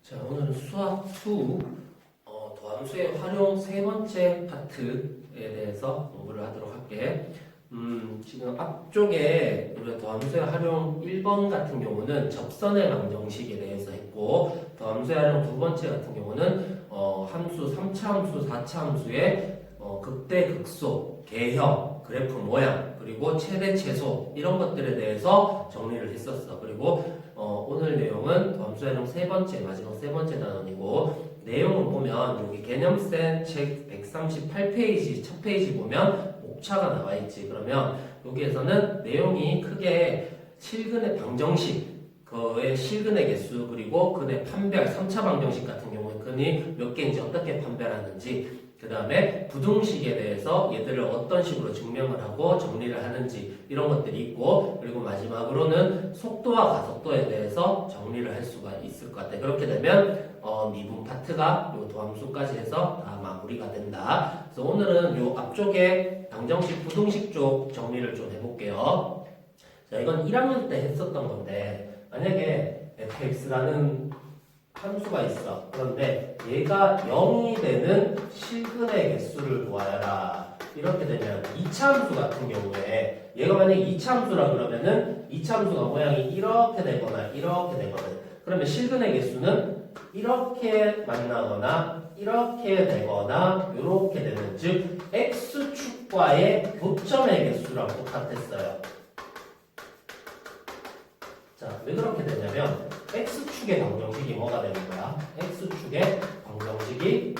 자, 오늘은 수학 2 도함수의 활용 세 번째 파트에 대해서 공부를 하도록 할게. 지금 앞쪽에 우리가 도함수의 활용 1번 같은 경우는 접선의 방정식에 대해서 했고, 도함수의 활용 두 번째 같은 경우는 함수, 3차 함수, 4차 함수의 극대, 극소, 개형, 그래프 모양, 그리고 최대, 최소 이런 것들에 대해서 정리를 했었어. 그리고 오늘 내용은 도함수의 활용 세 번째, 마지막 세 번째 단원이고, 내용을 보면 여기 개념센 책 138페이지 첫 페이지 보면 옥차가 나와 있지. 그러면 여기에서는 내용이 크게 실근의 방정식, 그의 실근의 개수, 그리고 근의 판별, 3차 방정식 같은 경우에 근이 몇 개인지 어떻게 판별하는지, 그 다음에 부등식에 대해서 얘들을 어떤 식으로 증명을 하고 정리를 하는지 이런 것들이 있고, 그리고 마지막으로는 속도와 가속도에 대해서 정리를 할 수가 있을 것 같아. 그렇게 되면 미분 파트가 요 도함수까지 해서 다 마무리가 된다. 그래서 오늘은 요 앞쪽에 방정식, 부등식 쪽 정리를 좀 해볼게요. 자, 이건 1학년 때 했었던 건데, 만약에 fx라는 함수가 있어. 그런데 얘가 0이 되는 실근의 개수를 구하여라. 이렇게 되면 2차 함수 같은 경우에 얘가 만약에 2차 함수라 그러면은 2차 함수가 모양이 이렇게 되거나 이렇게 되거든. 그러면 실근의 개수는 이렇게 만나거나 이렇게 되거나 이렇게 되는, 즉 x축과의 교점의 개수랑 똑같았어요. 자, 왜 그렇게 되냐면 x축의 방정식이 뭐가 되는 거야? x축의 방정식이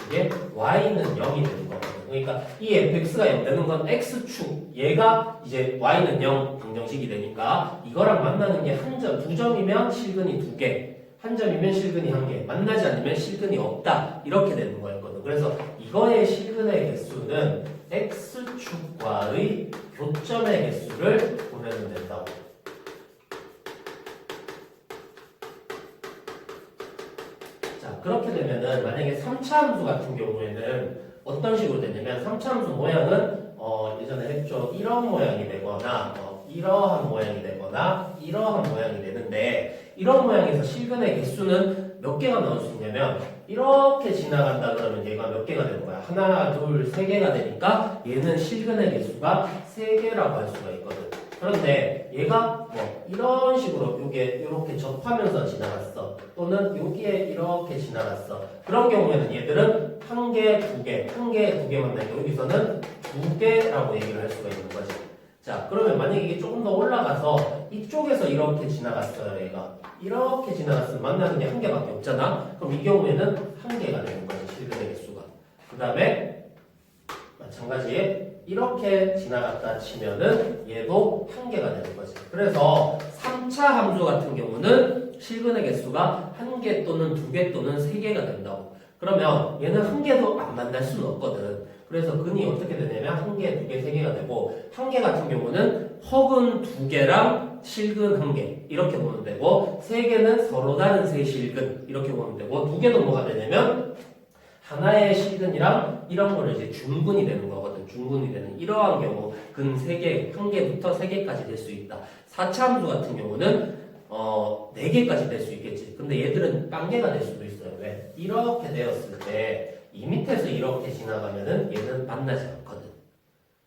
이게 y는 0이 되는 거거든. 그러니까 이 fx가 0 되는 건 x축, 얘가 이제 y는 0 방정식이 되니까 이거랑 만나는 게 한 점, 두 점이면 실근이 두 개, 한 점이면 실근이 한 개, 만나지 않으면 실근이 없다. 이렇게 되는 거였거든. 그래서 이거의 실근의 개수는 x축과의 교점의 개수를 보내면 된다고. 자, 그렇게 되면은 만약에 3차 함수 같은 경우에는 어떤 식으로 되냐면, 3차 함수 모양은 예전에 했죠. 이런 모양이 되거나 이러한 모양이 되거나 이러한 모양이 되는데, 이런 모양에서 실근의 개수는 몇 개가 나올 수 있냐면, 이렇게 지나간다 그러면 얘가 몇 개가 되는 거야? 하나, 둘, 세 개가 되니까 얘는 실근의 개수가 3개라고 할 수가 있거든. 그런데 얘가 이런 식으로 요게 이렇게 접하면서 지나갔어. 또는 여기에 이렇게 지나갔어. 그런 경우에는 얘들은 한 개, 두 개, 한 개, 두 개 만나니까 여기서는 두 개라고 얘기를 할 수가 있는 거지. 자, 그러면 만약에 이게 조금 더 올라가서 이쪽에서 이렇게 지나갔어요. 얘가 이렇게 지나갔으면 만나는 게 한 개밖에 없잖아. 그럼 이 경우에는 한 개가 되는 거지, 실근의 개수가. 그 다음에 마찬가지에 이렇게 지나갔다 치면은 얘도 한 개가 되는 거지. 그래서 3차 함수 같은 경우는 실근의 개수가 한 개 또는 두 개 또는 세 개가 된다고. 그러면 얘는 한 개도 안 만날 수는 없거든. 그래서 근이 어떻게 되냐면 한 개, 두 개, 세 개가 되고, 한 개 같은 경우는 허근 두 개랑 실근 한 개 이렇게 보면 되고, 세 개는 서로 다른 세 실근 이렇게 보면 되고, 두 개는 뭐가 되냐면 하나의 실근이랑 이런 거를 이제 중근이 되는 거거든. 중근이 되는 이러한 경우 근 3개, 1개부터 3개까지 될 수 있다. 4차 함수 같은 경우는 4개까지 될 수 있겠지. 근데 얘들은 딴개가 될 수도 있어요. 왜? 이렇게 되었을 때 이 밑에서 이렇게 지나가면은 얘는 만나지 않거든.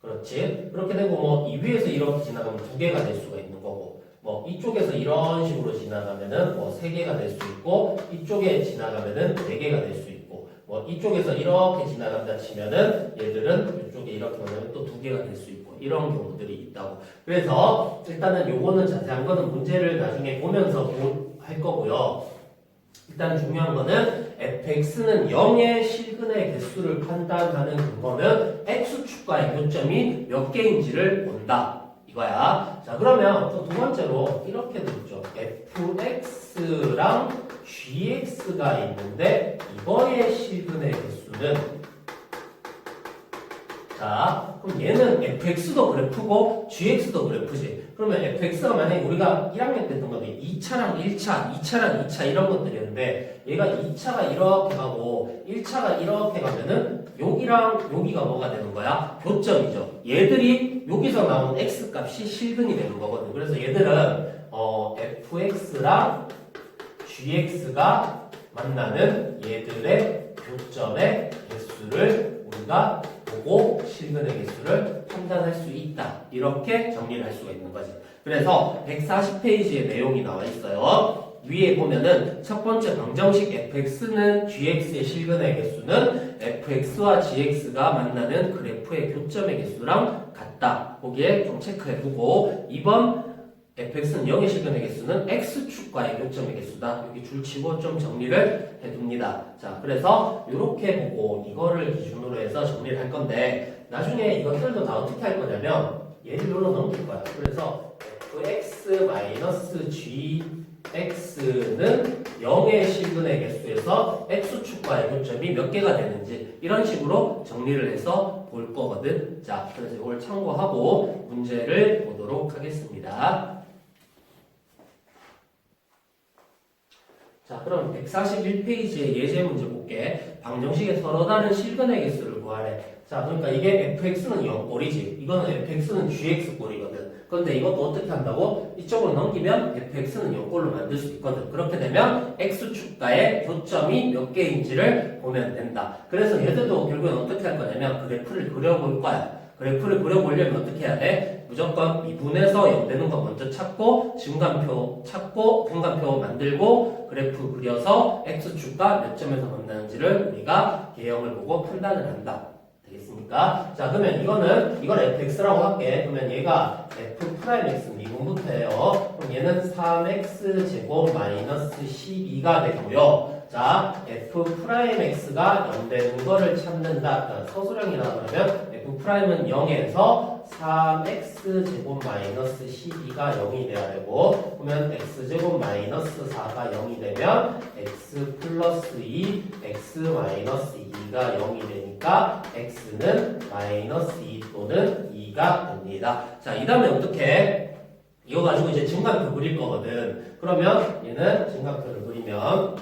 그렇지? 그렇게 되고 이 위에서 이렇게 지나가면 2개가 될 수가 있는 거고, 이쪽에서 이런 식으로 지나가면은 3개가 될 수 있고, 이쪽에 지나가면은 4개가 될 수 있고, 이쪽에서 이렇게 지나간다 치면은 얘들은 이쪽에 이렇게 만나면 또 2개가 될 수 있고, 이런 경우들이 있다고. 그래서 일단은 요거는 자세한 거는 문제를 나중에 보면서 할 거고요. 일단 중요한 거는 fx는 0의 실근의 개수를 판단하는 근거는 x축과의 교점이 몇 개인지를 본다. 이거야. 자, 그러면 또 두 번째로 이렇게도 있죠. fx랑 gx가 있는데 이거의 실근의 개수는, 자, 그럼 얘는 fx도 그래프고 gx도 그래프지. 그러면 fx가 만약에 우리가 1학년 때 했던 거 2차랑 1차, 2차랑 2차 이런 것들이었는데, 얘가 2차가 이렇게 가고 1차가 이렇게 가면은 여기랑 여기가 뭐가 되는 거야? 교점이죠. 얘들이 여기서 나온 x 값이 실근이 되는 거거든. 그래서 얘들은 fx랑 gx가 만나는 얘들의 교점의 개수를 우리가 보고 실근의 개수를 판단할 수 있다. 이렇게 정리를 할 수가 있는 거지. 그래서 140페이지에 내용이 나와 있어요. 위에 보면은 첫 번째 방정식 fx는 gx의 실근의 개수는 fx와 gx가 만나는 그래프의 교점의 개수랑 같다. 거기에 좀 체크해두고 2번 fx는 0의 실근의 개수는 x축과의 교점의 개수다. 여기 줄치고 좀 정리를 해둡니다. 자, 그래서 이렇게 보고 이거를 기준으로 해서 정리를 할 건데 나중에 이것들도 다 어떻게 할 거냐면 얘를 여기로 넘길 거야. 그래서 fx-gx는 0의 실근의 개수에서 x축과의 교점이 몇 개가 되는지 이런 식으로 정리를 해서 볼 거거든. 자, 그래서 이걸 참고하고 문제를 보도록 하겠습니다. 자, 그럼 141페이지의 예제 문제 볼게. 방정식의 서로 다른 실근의 개수를 구하래. 자, 그러니까 이게 fx는 0꼴이지. 이거는 fx는 gx꼴이거든. 그런데 이것도 어떻게 한다고? 이쪽으로 넘기면 fx는 0꼴로 만들 수 있거든. 그렇게 되면 x축과의 교점이 몇 개인지를 보면 된다. 그래서 얘들도 결국엔 어떻게 할 거냐면 그래프를 그려볼 거야. 그래프를 그려보려면 어떻게 해야 돼? 무조건 미분에서 0 되는 거 먼저 찾고 증간표 찾고 분간표 만들고 그래프 그려서 x축과 몇 점에서 만나는지를 우리가 개형을 보고 판단을 한다. 되겠습니까? 자, 그러면 이걸 fx라고 할게. 그러면 얘가 f'x 미분부터예요. 그럼 얘는 3x 제곱 마이너스 12가 되고요. 자, f'x가 0 되는 거를 찾는다. 서술형이라 그러면 f'은 0에서 3x 제곱 마이너스 12가 0이 돼야 되고, 그러면 x 제곱 마이너스 4가 0이 되면 x 플러스 2, x 마이너스 2가 0이 되니까 x는 마이너스 2 또는 2가 됩니다. 자, 이 다음에 어떻게? 이거 가지고 이제 증강표 그릴 거거든. 그러면 얘는 증강표를 그리면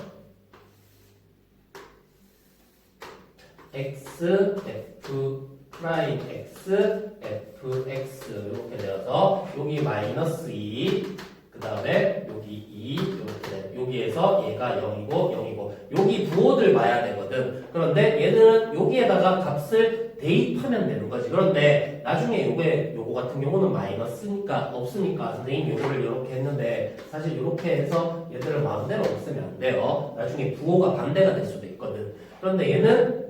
x, f 프라임 x, fx 이렇게 되어서 여기 마이너스 2, 그 다음에 여기 2 이렇게 돼. 여기에서 얘가 0이고 0이고 여기 부호들 봐야 되거든. 그런데 얘는 여기에다가 값을 대입하면 되는 거지. 그런데 나중에 요거 같은 경우는 마이너스니까 없으니까 선생님 요거를 이렇게 했는데 사실 이렇게 해서 얘들을 마음대로 없으면 안 돼요. 나중에 부호가 반대가 될 수도 있거든. 그런데 얘는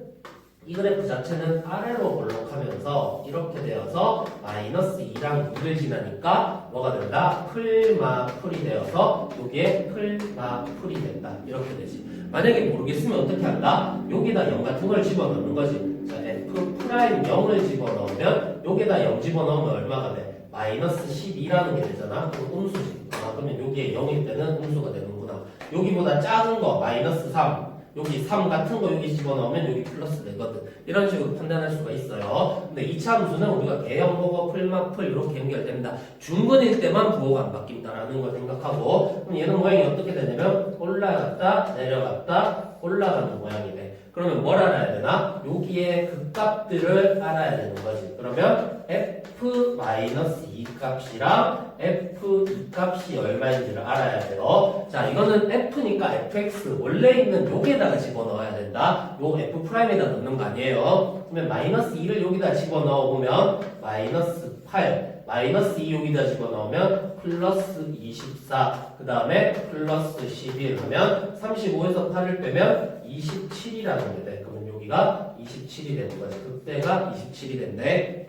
이 그래프 자체는 아래로 볼록하면서 이렇게 되어서 마이너스 2랑 6을 지나니까 뭐가 된다? 풀마풀이 되어서 여기에 풀마풀이 된다. 이렇게 되지. 만약에 모르겠으면 어떻게 한다? 여기다 0 같은 걸 집어넣는 거지. 자, f 프라임 0을 집어넣으면 여기다 0 집어넣으면 얼마가 돼? 마이너스 12라는 게 되잖아. 그럼 음수지. 그러면 여기에 0일 때는 음수가 되는구나. 여기보다 작은 거 마이너스 3. 여기 3 같은 거 여기 집어넣으면 여기 플러스 되거든. 이런 식으로 판단할 수가 있어요. 근데 이차 함수는 우리가 개형 보고 풀마풀 이렇게 연결됩니다. 중근일 때만 부호가 안 바뀐다라는 걸 생각하고, 그럼 얘는 모양이 어떻게 되냐면 올라갔다 내려갔다 올라가는 모양이 돼. 그러면 뭘 알아야 되나? 여기에 그 값들을 알아야 되는 거지. 그러면 f-2 값이랑 f2 값이 얼마인지를 알아야 돼요. 자, 이거는 f니까 fx 원래 있는 여기에다가 집어넣어야 된다. 요 f'에다 넣는 거 아니에요. 그러면 마이너스 2를 여기다 집어넣어 보면 마이너스 8, 마이너스 2 여기다 집어넣으면 플러스 24, 그 다음에 플러스 11 하면 35에서 8을 빼면 27이라는 게 돼. 그러면 여기가 27이 되는 거지. 그때가 27이 된대.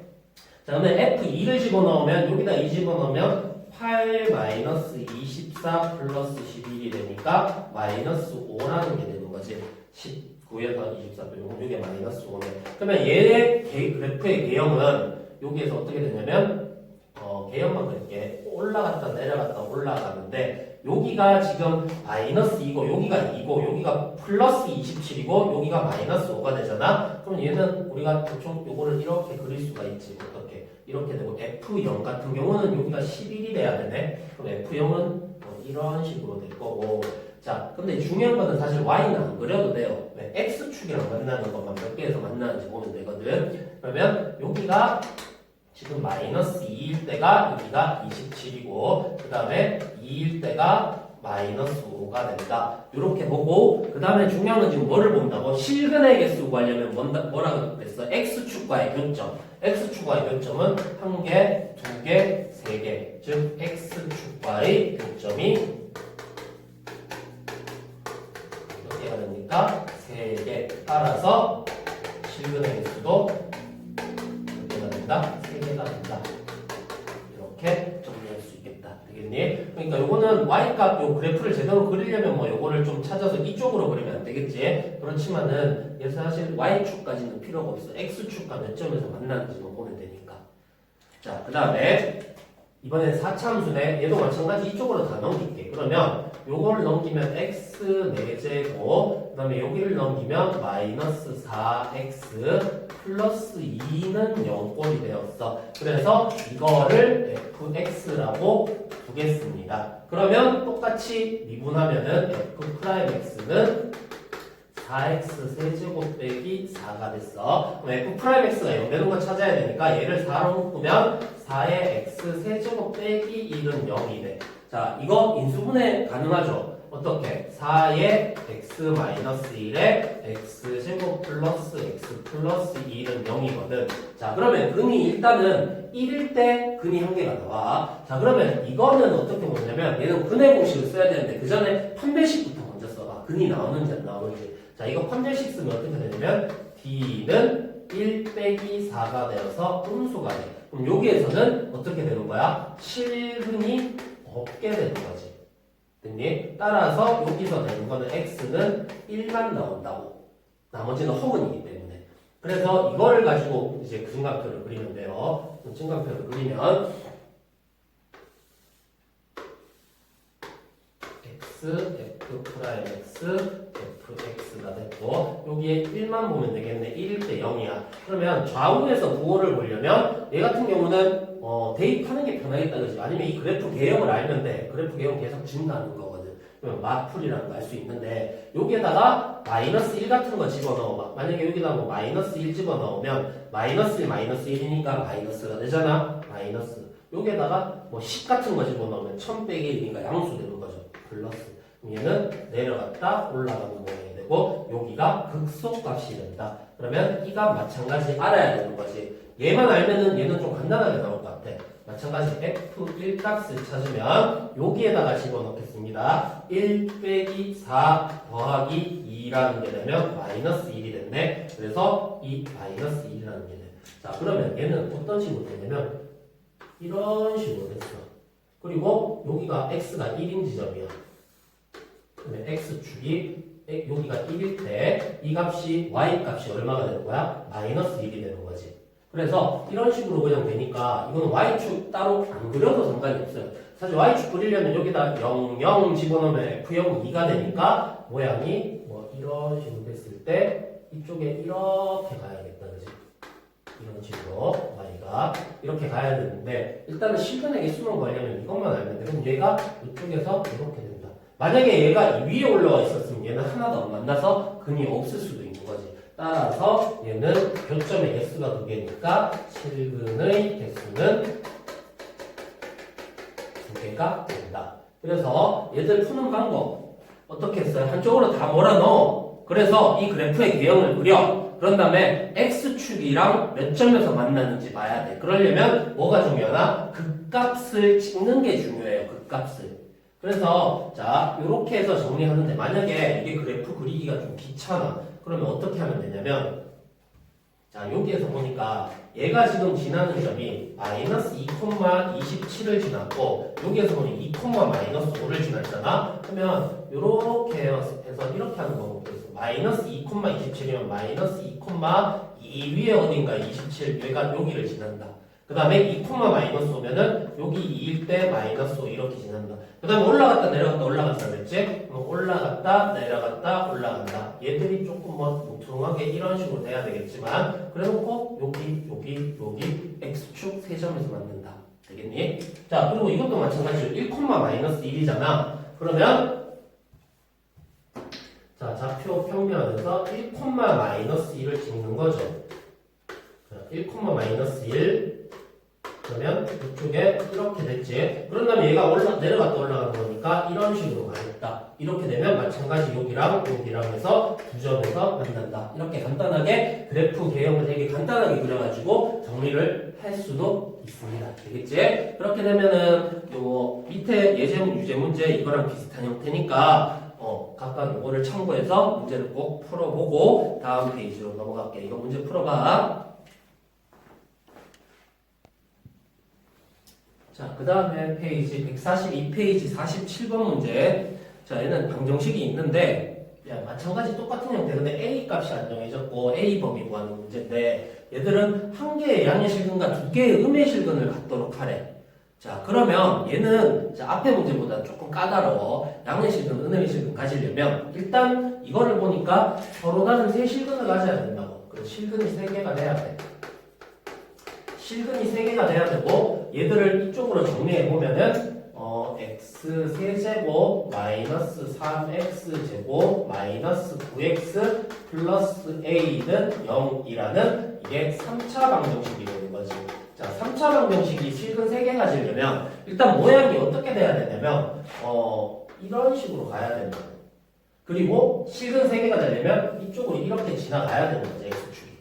자, 그러면 F2를 집어넣으면 여기다 2 집어넣으면 8 마이너스 24 플러스 11이 되니까 마이너스 5라는 게 되는 거지. 19에서 24 빼면 이게 마이너스 5네. 그러면 얘의 그래프의 개형은 여기에서 어떻게 되냐면 개형만 그렇게 올라갔다 내려갔다 올라가는데 여기가 지금 마이너스 2고 여기가 2고 여기가 플러스 27이고 여기가 마이너스 5가 되잖아. 그럼 얘는 우리가 대충 요거를 이렇게 그릴 수가 있지. 어떻게? 이렇게 되고 F0 같은 경우는 여기가 11이 돼야 되네. 그럼 F0은 이런 식으로 될 거고. 자, 근데 중요한 거는 사실 Y는 안 그려도 돼요. 왜? X축이랑 만나는 것만 몇 개에서 만나는지 보면 되거든. 그러면 여기가 지금 마이너스 2일 때가 여기가 27이고 그 다음에 2일 때가 마이너스 5가 된다. 이렇게 보고 그 다음에 중요한 건 지금 뭐를 본다고? 실근의 개수 구하려면 뭐라고 그랬어? x축과의 교점. x축과의 교점은 1개, 2개, 3개. 즉 x축과의 교점이 몇 개가 됩니까? 3개. 따라서 실근의 개수도 몇 개가 된다? 3개가 된다. 이렇게 정리할 수 있겠다. 되겠니? 그러니까 요거는 y값 요 그래프를 제대로 그리려면 뭐 요거를 좀 찾아서 이쪽으로 그리면 안 되겠지? 그렇지만은 얘 사실 y축까지는 필요가 없어. x축과 몇 점에서 만나는지만 보면 되니까. 자, 그 다음에 이번엔 4차함수네. 얘도 마찬가지 이쪽으로 다 넘길게. 그러면 요거를 넘기면 x 4제곱, 그 다음에 여기를 넘기면 마이너스 4x 플러스 2는 0꼴이 되었어. 그래서 이거를 fx라고 두겠습니다. 그러면 똑같이 미분하면은 f'x는 4x 세제곱 빼기 4가 됐어. 그럼 f'x가 0 되는 거 찾아야 되니까 얘를 4로 묶으면 4의 x 세제곱 빼기 1은 0이 돼. 자, 이거 인수분해 가능하죠? 어떻게? 4의 x 마이너스 1에 x제곱 플러스 x 플러스 1은 0이거든. 자, 그러면 근이 일단은 1일 때 근이 한 개가 나와. 자, 그러면 이거는 어떻게 보냐면 얘는 근의 공식을 써야 되는데 그 전에 판별식부터 먼저 써봐. 근이 나오는지 안 나오는지. 자, 이거 판별식 쓰면 어떻게 되냐면 d는 1 빼기 4가 되어서 음수가 돼. 그럼 여기에서는 어떻게 되는 거야? 실근이 없게 되는 거지. 됐니? 따라서 여기서 되는 거는 x는 1만 나온다고. 나머지는 허근이기 때문에. 그래서 이거를 가지고 이제 증강표를 그리면 돼요. 증강표를 그리면 x, f 프라임 x, fx가 됐고 여기에 1만 보면 되겠네. 1일 때 0이야. 그러면 좌우에서 부호를 보려면 얘 같은 경우는 대입하는 게 편하겠다 그지? 아니면 이 그래프 개형을 알면 돼. 그래프 개형 계속 증가하는 거거든. 그러면 마풀이라는 거 알 수 있는데 여기에다가 마이너스 1 같은 거 집어넣어. 만약에 여기다 뭐 마이너스 1 집어넣으면 마이너스 1 마이너스 1이니까 마이너스가 되잖아. 마이너스. 여기에다가 뭐 10 같은 거 집어넣으면 1000 빼기 1이니까 양수 되는 거죠. 플러스. 얘는 내려갔다 올라가는 모양이 되고 여기가 극소값이 된다. 그러면 이 값 마찬가지 알아야 되는 거지. 얘만 알면은 얘는 좀 간단하게 나올 것 같아. 마찬가지 f1 값을 찾으면 여기에다가 집어넣겠습니다. 1 빼기 4 더하기 2라는 게 되면 마이너스 1이 됐네. 그래서 이 마이너스 1이라는 게 돼. 자, 그러면 얘는 어떤 식으로 되냐면 이런 식으로 됐어. 그리고 여기가 x가 1인 지점이야. 그러면 x축이 여기가 1일 때 이 값이 y 값이 얼마가 되는 거야? 마이너스 1이 되는 거지. 그래서 이런 식으로 그냥 되니까 이거는 y축 따로 안 그려도 상관이 없어요. 사실 y축 그리려면 여기다 0, 0 집어넣으면 f0 2가 되니까 모양이 뭐 이런 식으로 됐을 때 이쪽에 이렇게 가야겠다. 그지? 이런 식으로 y가 이렇게 가야 되는데 일단은 실근에게 수만 구하려면 이것만 알면 돼. 그럼 얘가 이쪽에서 이렇게 된다. 만약에 얘가 이 위에 올라와 있었으면 얘는 하나도 안 만나서 근이 없을 수도 있는 거지. 따라서 얘는 교점의 개수가 2개니까 실근의 개수는 2개가 된다. 그래서 얘들 푸는 방법 어떻게 했어요? 한쪽으로 다 몰아넣어. 그래서 이 그래프의 개형을 그려. 그런 다음에 x축이랑 몇 점에서 만나는지 봐야 돼. 그러려면 뭐가 중요하나? 극값을 찍는 게 중요해요. 극값을. 그래서 자 이렇게 해서 정리하는데 만약에 이게 그래프 그리기가 좀 귀찮아. 그러면 어떻게 하면 되냐면 자 여기에서 보니까 얘가 지금 지나는 점이 마이너스 2,27을 지났고 여기에서 보니 2, 마이너스 5를 지났잖아. 그러면 이렇게 해서 이렇게 하는 방법도 있어. 마이너스 2,27이면 마이너스 2, 위에 어딘가 27 얘가 여기를 지난다. 그 다음에 2, 마이너스 오면은 여기 2일 때 마이너스 5 이렇게 지난다. 그 다음에 올라갔다 내려갔다 올라갔다 그랬지? 올라갔다 내려갔다 올라간다. 얘들이 조금 뭐 뭉퉁하게 이런 식으로 돼야 되겠지만 그래놓고 여기 x축 3점에서 만든다. 되겠니? 자 그리고 이것도 마찬가지로 1, 마이너스 1이잖아. 그러면 자 좌표 평면에서 1, 마이너스 1을 찍는 거죠. 1, 마이너스 1 그러면 이쪽에 이렇게 됐지. 그런 다음에 얘가 내려갔다 올라간 거니까 되니까 이런 식으로 가겠다. 이렇게 되면 마찬가지 여기랑 여기랑 해서 두 점에서 만난다. 이렇게 간단하게 그래프 개형을 되게 간단하게 그려가지고 정리를 할 수도 있습니다. 되겠지? 그렇게 되면은 요 밑에 예제문, 유제문제 이거랑 비슷한 형태니까 각각 요거를 참고해서 문제를 꼭 풀어보고 다음 페이지로 넘어갈게. 이거 문제 풀어봐. 자, 그 다음에 페이지 142페이지 47번 문제. 자, 얘는 방정식이 있는데 마찬가지 똑같은 형태. 근데 A 값이 안 정해졌고 A 범위 구하는 문제인데 얘들은 한 개의 양의 실근과 두 개의 음의 실근을 갖도록 하래. 자, 그러면 얘는 앞에 문제보다 조금 까다로워. 양의 실근, 음의 실근 가지려면 일단 이거를 보니까 서로 다른 세 실근을 가져야 된다고. 그래서 실근이 세 개가 돼야 돼. 실근이 3개가 돼야 되고 얘들을 이쪽으로 정리해 보면은 x 세제곱 마이너스 3x 제곱 마이너스 9x 플러스 a는 0이라는 이게 3차 방정식이 되는 거지. 자, 3차 방정식이 실근 3개 가지려면 일단 모양이 어떻게 돼야 되냐면 이런 식으로 가야 된다. 그리고 실근 3개가 되려면 이쪽으로 이렇게 지나가야 되는 거지, x축이.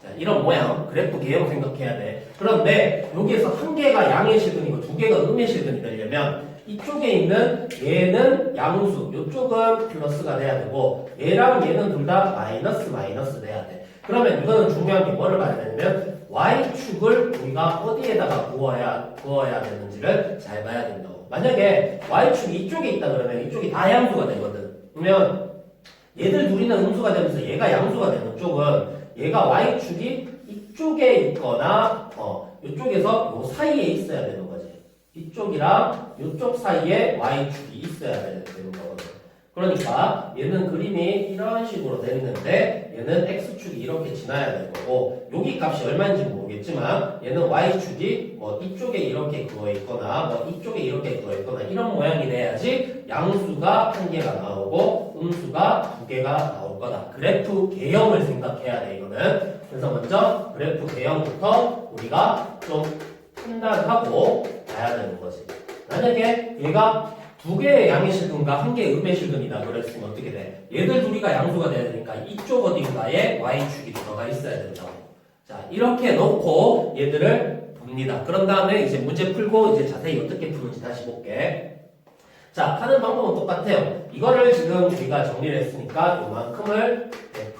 자, 이런 모양, 그래프 개형 생각해야 돼. 그런데 여기에서 한 개가 양의 실근이고 두 개가 음의 실근이 되려면 이쪽에 있는 얘는 양수, 이쪽은 플러스가 돼야 되고 얘랑 얘는 둘 다 마이너스 돼야 돼. 그러면 이거는 중요한 게 뭐를 봐야 되냐면 y축을 우리가 어디에다가 부어야 되는지를 잘 봐야 된다고. 만약에 y축이 이쪽에 있다 그러면 이쪽이 다 양수가 되거든. 그러면 얘들 둘이는 음수가 되면서 얘가 양수가 되는 쪽은 얘가 y축이 이쪽에 있거나 이쪽에서 요 사이에 있어야 되는 거지. 이쪽이랑 이쪽 사이에 y축이 있어야 되는 거거든. 그러니까 얘는 그림이 이런 식으로 됐는데 얘는 x축이 이렇게 지나야 될 거고 여기 값이 얼마인지 모르겠지만 얘는 y축이 뭐 이쪽에 이렇게 그어 있거나 뭐 이쪽에 이렇게 그어 있거나 이런 모양이 돼야지 양수가 한 개가 나오고 음수가 두 개가 나올 거다. 그래프 개형을 생각해야 돼 이거는. 그래서 먼저 그래프 개형부터 우리가 좀 판단하고 봐야 되는 거지. 만약에 얘가 두 개의 양의 실근과 한 개의 음의 실근이다 그랬으면 어떻게 돼? 얘들 둘이가 양수가 돼야 되니까 이쪽 어딘가에 y축이 들어가 있어야 된다고. 자, 이렇게 놓고 얘들을 봅니다. 그런 다음에 이제 문제 풀고 이제 자세히 어떻게 푸는지 다시 볼게. 자, 하는 방법은 똑같아요. 이거를 지금 우리가 정리를 했으니까 요만큼을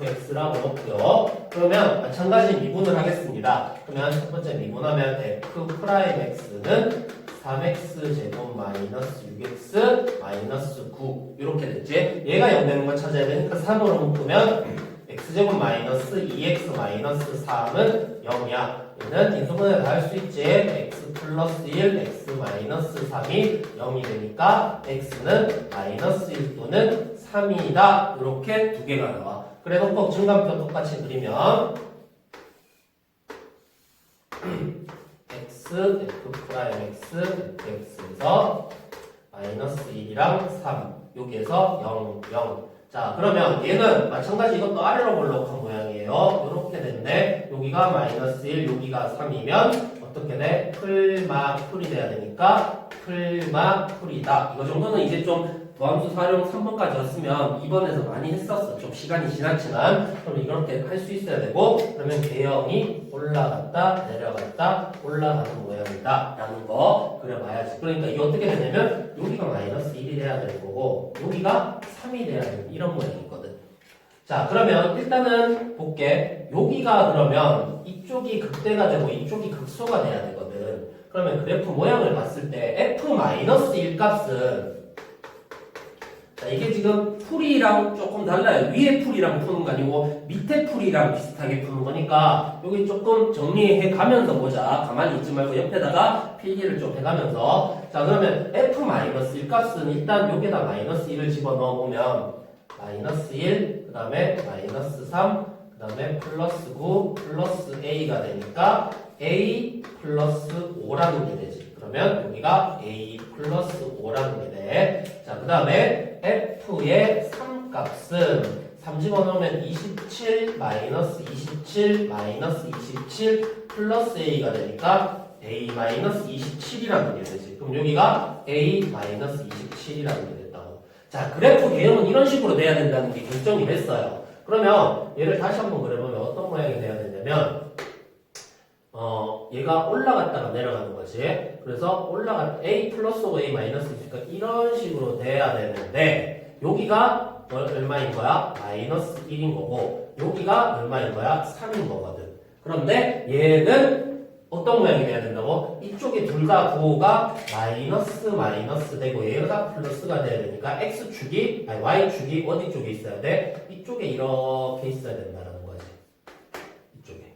fx라고 놓고요. 그러면 마찬가지 미분을 하겠습니다. 그러면 첫 번째 미분하면 f'x는 3x 제곱 마이너스 6x 마이너스 9 이렇게 됐지? 얘가 0 되는 걸 찾아야 되니까 3으로 묶으면 x제곱 마이너스 2x 마이너스 3은 0이야. 얘는 인수분해 다 할 수 있지? x 플러스 1, x 마이너스 3이 0이 되니까 x는 마이너스 1 또는 3이다. 이렇게 두 개가 나와. 그래 놓고 증간표 똑같이 그리면 x, f 프라임 x, fx에서 마이너스 1이랑 3 여기에서 0, 0. 자, 그러면 얘는 마찬가지 이것도 아래로 볼록한 모양이에요. 이렇게 됐네. 여기가 마이너스 1, 여기가 3이면 어떻게 돼? 풀이 돼야 되니까 풀이다. 이거 정도는 이제 좀 도함수 활용 3번까지였으면 2번에서 많이 했었어. 좀 시간이 지났지만 그럼 이렇게 할 수 있어야 되고 그러면 개형이 올라갔다 내려갔다 올라가는 모양이다 라는 거 그려봐야지. 그러니까 이게 어떻게 되냐면 여기가 마이너스 1이 돼야 되는 거고 여기가 3이 돼야 되는 이런 모양이거든. 자, 그러면 일단은 볼게. 여기가 그러면 이쪽이 극대가 되고 이쪽이 극소가 돼야 되거든. 그러면 그래프 모양을 봤을 때 f-1 값은 자, 이게 지금 풀이랑 조금 달라요. 위에 풀이랑 푸는 거 아니고 밑에 풀이랑 비슷하게 푸는 거니까 여기 조금 정리해 가면서 보자. 가만히 있지 말고 옆에다가 필기를 좀 해가면서. 자, 그러면 f-1 값은 일단 여기다 마이너스 1을 집어넣어 보면 마이너스 1, 그 다음에 마이너스 3, 그 다음에 플러스 9, 플러스 a가 되니까 a 플러스 5라는 게 되지. 그러면 여기가 a 플러스 5라는 게 돼. 자, 그 다음에 f의 3 값은 3 집어넣으면 27 마이너스 27 마이너스 27 플러스 a가 되니까 A-27이라는 게 되지. 그럼 여기가 A-27이라는 게 됐다고. 자, 그래프 개형은 이런 식으로 돼야 된다는 게 결정이 됐어요. 그러면 얘를 다시 한번 그려보면 어떤 모양이 돼야 되냐면 얘가 올라갔다가 내려가는 거지. 그래서 A 플러스 A 마이너스 있으니까 이런 식으로 돼야 되는데 여기가 얼마인 거야? 마이너스 1인 거고 여기가 얼마인 거야? 3인 거거든. 그런데 얘는 어떤 모양이 돼야 된다고? 이쪽에 둘 다 부호가 마이너스 되고 얘가 플러스가 돼야 되니까 X축이 아니 Y축이 어디 쪽에 있어야 돼? 이쪽에 이렇게 있어야 된다는 거지. 이쪽에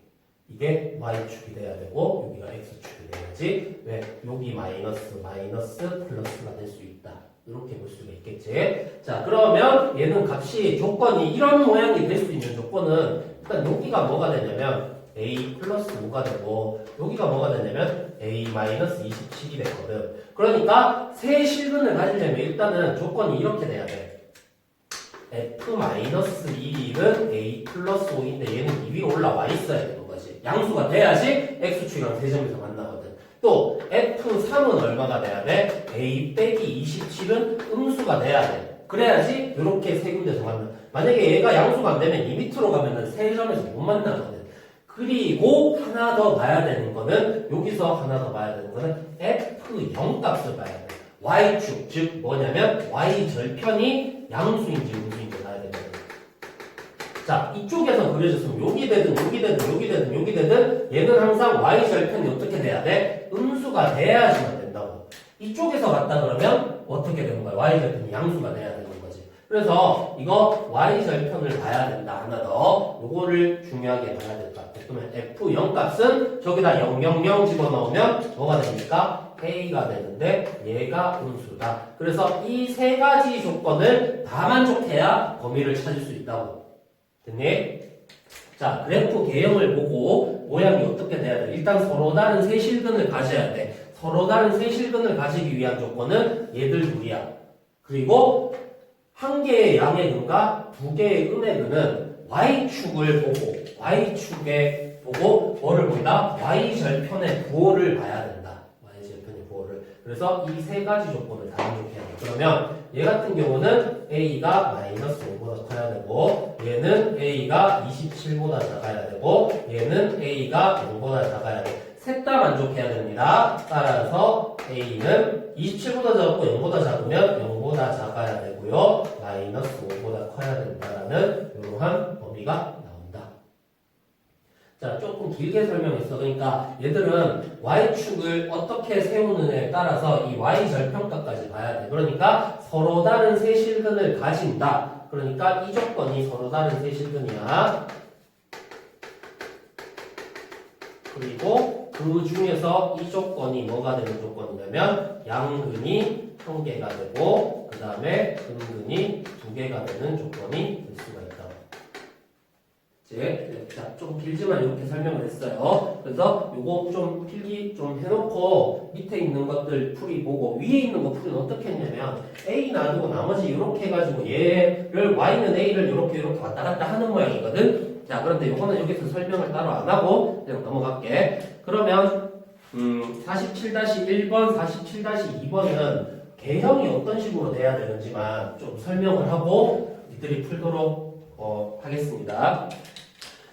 이게 Y축이 돼야 되고 여기가 X축이 돼야지. 왜? 여기 마이너스 플러스가 될 수 있다. 이렇게 볼 수가 있겠지. 자, 그러면 얘는 값이 조건이 이런 모양이 될 수 있는 조건은 일단 여기가 뭐가 되냐면 A 플러스 5가 되고 여기가 뭐가 되냐면 A 마이너스 27이 되거든. 그러니까 세 실근을 가지려면 일단은 조건이 이렇게 돼야 돼. F 마이너스 1은 A 플러스 5인데 얘는 이 위로 올라와 있어야 되는 거지. 양수가 돼야지 X축이랑 세점에서 만나거든. 또 F3은 얼마가 돼야 돼? A 빼기 27은 음수가 돼야 돼. 그래야지 이렇게 세 군데서 만나. 만약에 얘가 양수가 안 되면 이 밑으로 가면은 세 점에서 못 만나거든. 그리고 하나 더 봐야 되는 거는 여기서 하나 더 봐야 되는 거는 F0 값을 봐야 돼. Y축 즉 뭐냐면 Y절편이 양수인지 음수인지 봐야 되거든. 자, 이쪽에서 그려졌으면 여기 되든 얘는 항상 Y절편이 어떻게 돼야 돼? 음수가 돼야지만 된다고. 이쪽에서 봤다 그러면 어떻게 되는 거야? Y절편이 양수가 돼야 되는 거지. 그래서 이거 Y절편을 봐야 된다. 하나 더 요거를 중요하게 봐야 될 것 같아. 그러면 F0 값은 저기다 000 집어넣으면 뭐가 됩니까? A가 되는데 얘가 음수다. 그래서 이 세 가지 조건을 다 만족해야 범위를 찾을 수 있다고. 됐니? 자, 그래프 개형을 보고 모양이 어떻게 돼야 돼? 일단 서로 다른 세 실근을 가져야 돼. 서로 다른 세 실근을 가지기 위한 조건은 얘들 둘이야. 그리고 한 개의 양의 근과 두 개의 음의 근은 Y축을 보고 뭐를 본다? Y절편의 부호를 봐야 된다. Y절편의 부호를. 그래서 이 세 가지 조건을 다 만족해야 돼. 그러면 얘 같은 경우는 A가 마이너스 5보다 커야 되고 얘는 A가 27보다 작아야 되고 얘는 A가 0보다 작아야 돼. 셋 다 만족해야 됩니다. 따라서 A는 27보다 작고 0보다 작으면 0보다 작아야 되고요. 마이너스 5보다 커야 된다라는 이러한 범위가 나온다. 자, 조금 길게 설명했어. 그러니까 얘들은 Y축을 어떻게 세우느냐에 따라서 이 Y절편값까지 봐야 돼. 그러니까 서로 다른 세 실근을 가진다. 그러니까 이 조건이 서로 다른 세 실근이야. 그리고 그 중에서 이 조건이 뭐가 되는 조건이냐면 양근이 한 개가 되고 그 다음에 근근이 두 개가 되는 조건이 될 수가 있다. 자, 조금 길지만 이렇게 설명을 했어요. 그래서 요거 좀 필기 좀 해놓고 밑에 있는 것들 풀이 보고 위에 있는 거 풀이는 어떻게 했냐면 A 놔두고 나머지 이렇게 해가지고 얘를 Y는 A를 이렇게 왔다 갔다 하는 모양이거든. 자, 그런데 요거는 여기서 설명을 따로 안 하고 그냥 넘어갈게. 그러면 47-1번, 47-2번은 개형이 어떤 식으로 돼야 되는지만 좀 설명을 하고 이들이 풀도록 하겠습니다.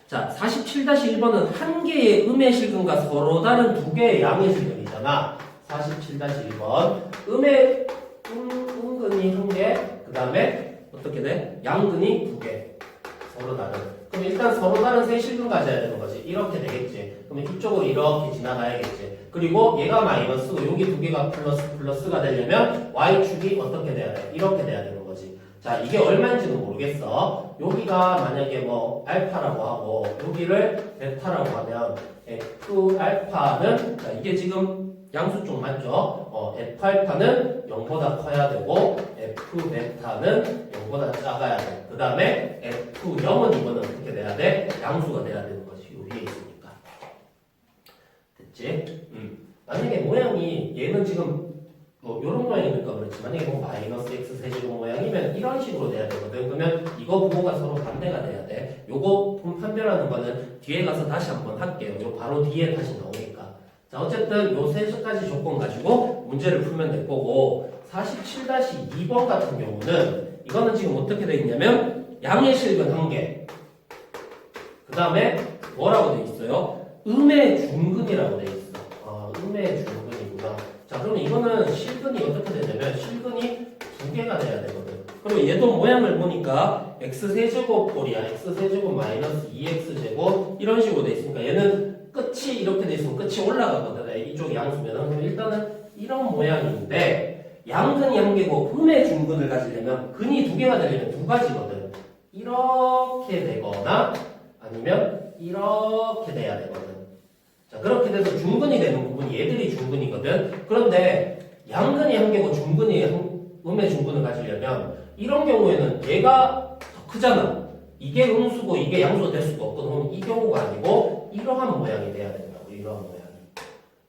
자, 47-1번은 한 개의 음의 실근과 서로 다른 두 개의 양의 실근이잖아. 47-1번. 음근이 한 개, 그 다음에 어떻게 돼? 양근이 두 개. 서로 다른. 그럼 일단 서로 다른 세 실근 가져야 되는 거지. 이렇게 되겠지. 그러면 이쪽으로 이렇게 지나가야겠지. 그리고 얘가 마이너스고 여기 두 개가 플러스가 되려면 Y축이 어떻게 돼야 돼? 이렇게 돼야 되는 거지. 자, 이게 얼마인지는 모르겠어. 여기가 만약에 뭐 알파라고 하고 여기를 베타라고 하면 F 알파는 자, 이게 지금 양수 쪽 맞죠? F 알파는 0보다 커야 되고 F 베타는 0보다 작아야 돼. 그 다음에 F0은 이거는 어떻게 돼야 돼? 양수가 돼야 되는 거지. 요 위에 있으니까. 됐지? 만약에 모양이 얘는 지금 뭐 요런 모양이니까 그렇지. 만약에 뭐 마이너스 x 세제곱 모양이면 이런 식으로 돼야 되거든. 그러면 이거 부호가 서로 반대가 돼야 돼. 요거 판별하는 거는 뒤에 가서 다시 한번 할게요. 요 바로 뒤에 다시 나오니까. 자, 어쨌든 요 세 가지 조건 가지고 문제를 풀면 될 거고 47-2번 같은 경우는 이거는 지금 어떻게 되어 있냐면 양의 실근 1개 그 다음에 뭐라고 되어 있어요? 음의 중근이라고 되어 있어. 음의 중근이구나. 자, 그러면 이거는 실근이 어떻게 되냐면 실근이 2개가 돼야 되거든. 그리고 얘도 모양을 보니까 x세제곱 꼴이야. x세제곱 마이너스 2x제곱 이런 식으로 돼 있으니까 얘는 끝이 이렇게 돼 있으면 끝이 올라가거든. 이쪽 양수면은. 그럼 일단은 이런 모양인데 양근이 1개고 음의 중근을 가지려면 근이 2개가 되려면 2가지거든. 이렇게 되거나 아니면 이렇게 돼야 되거든. 자, 그렇게 돼서 중근이 되는 부분이 얘들이 중근이거든. 그런데 양근이 1개고 중근이 음의 중근을 가지려면 이런 경우에는 얘가 더 크잖아. 이게 음수고 이게 양수가 될 수가 없거든. 그럼 이 경우가 아니고 이러한 모양이 돼야 된다고. 이러한 모양이.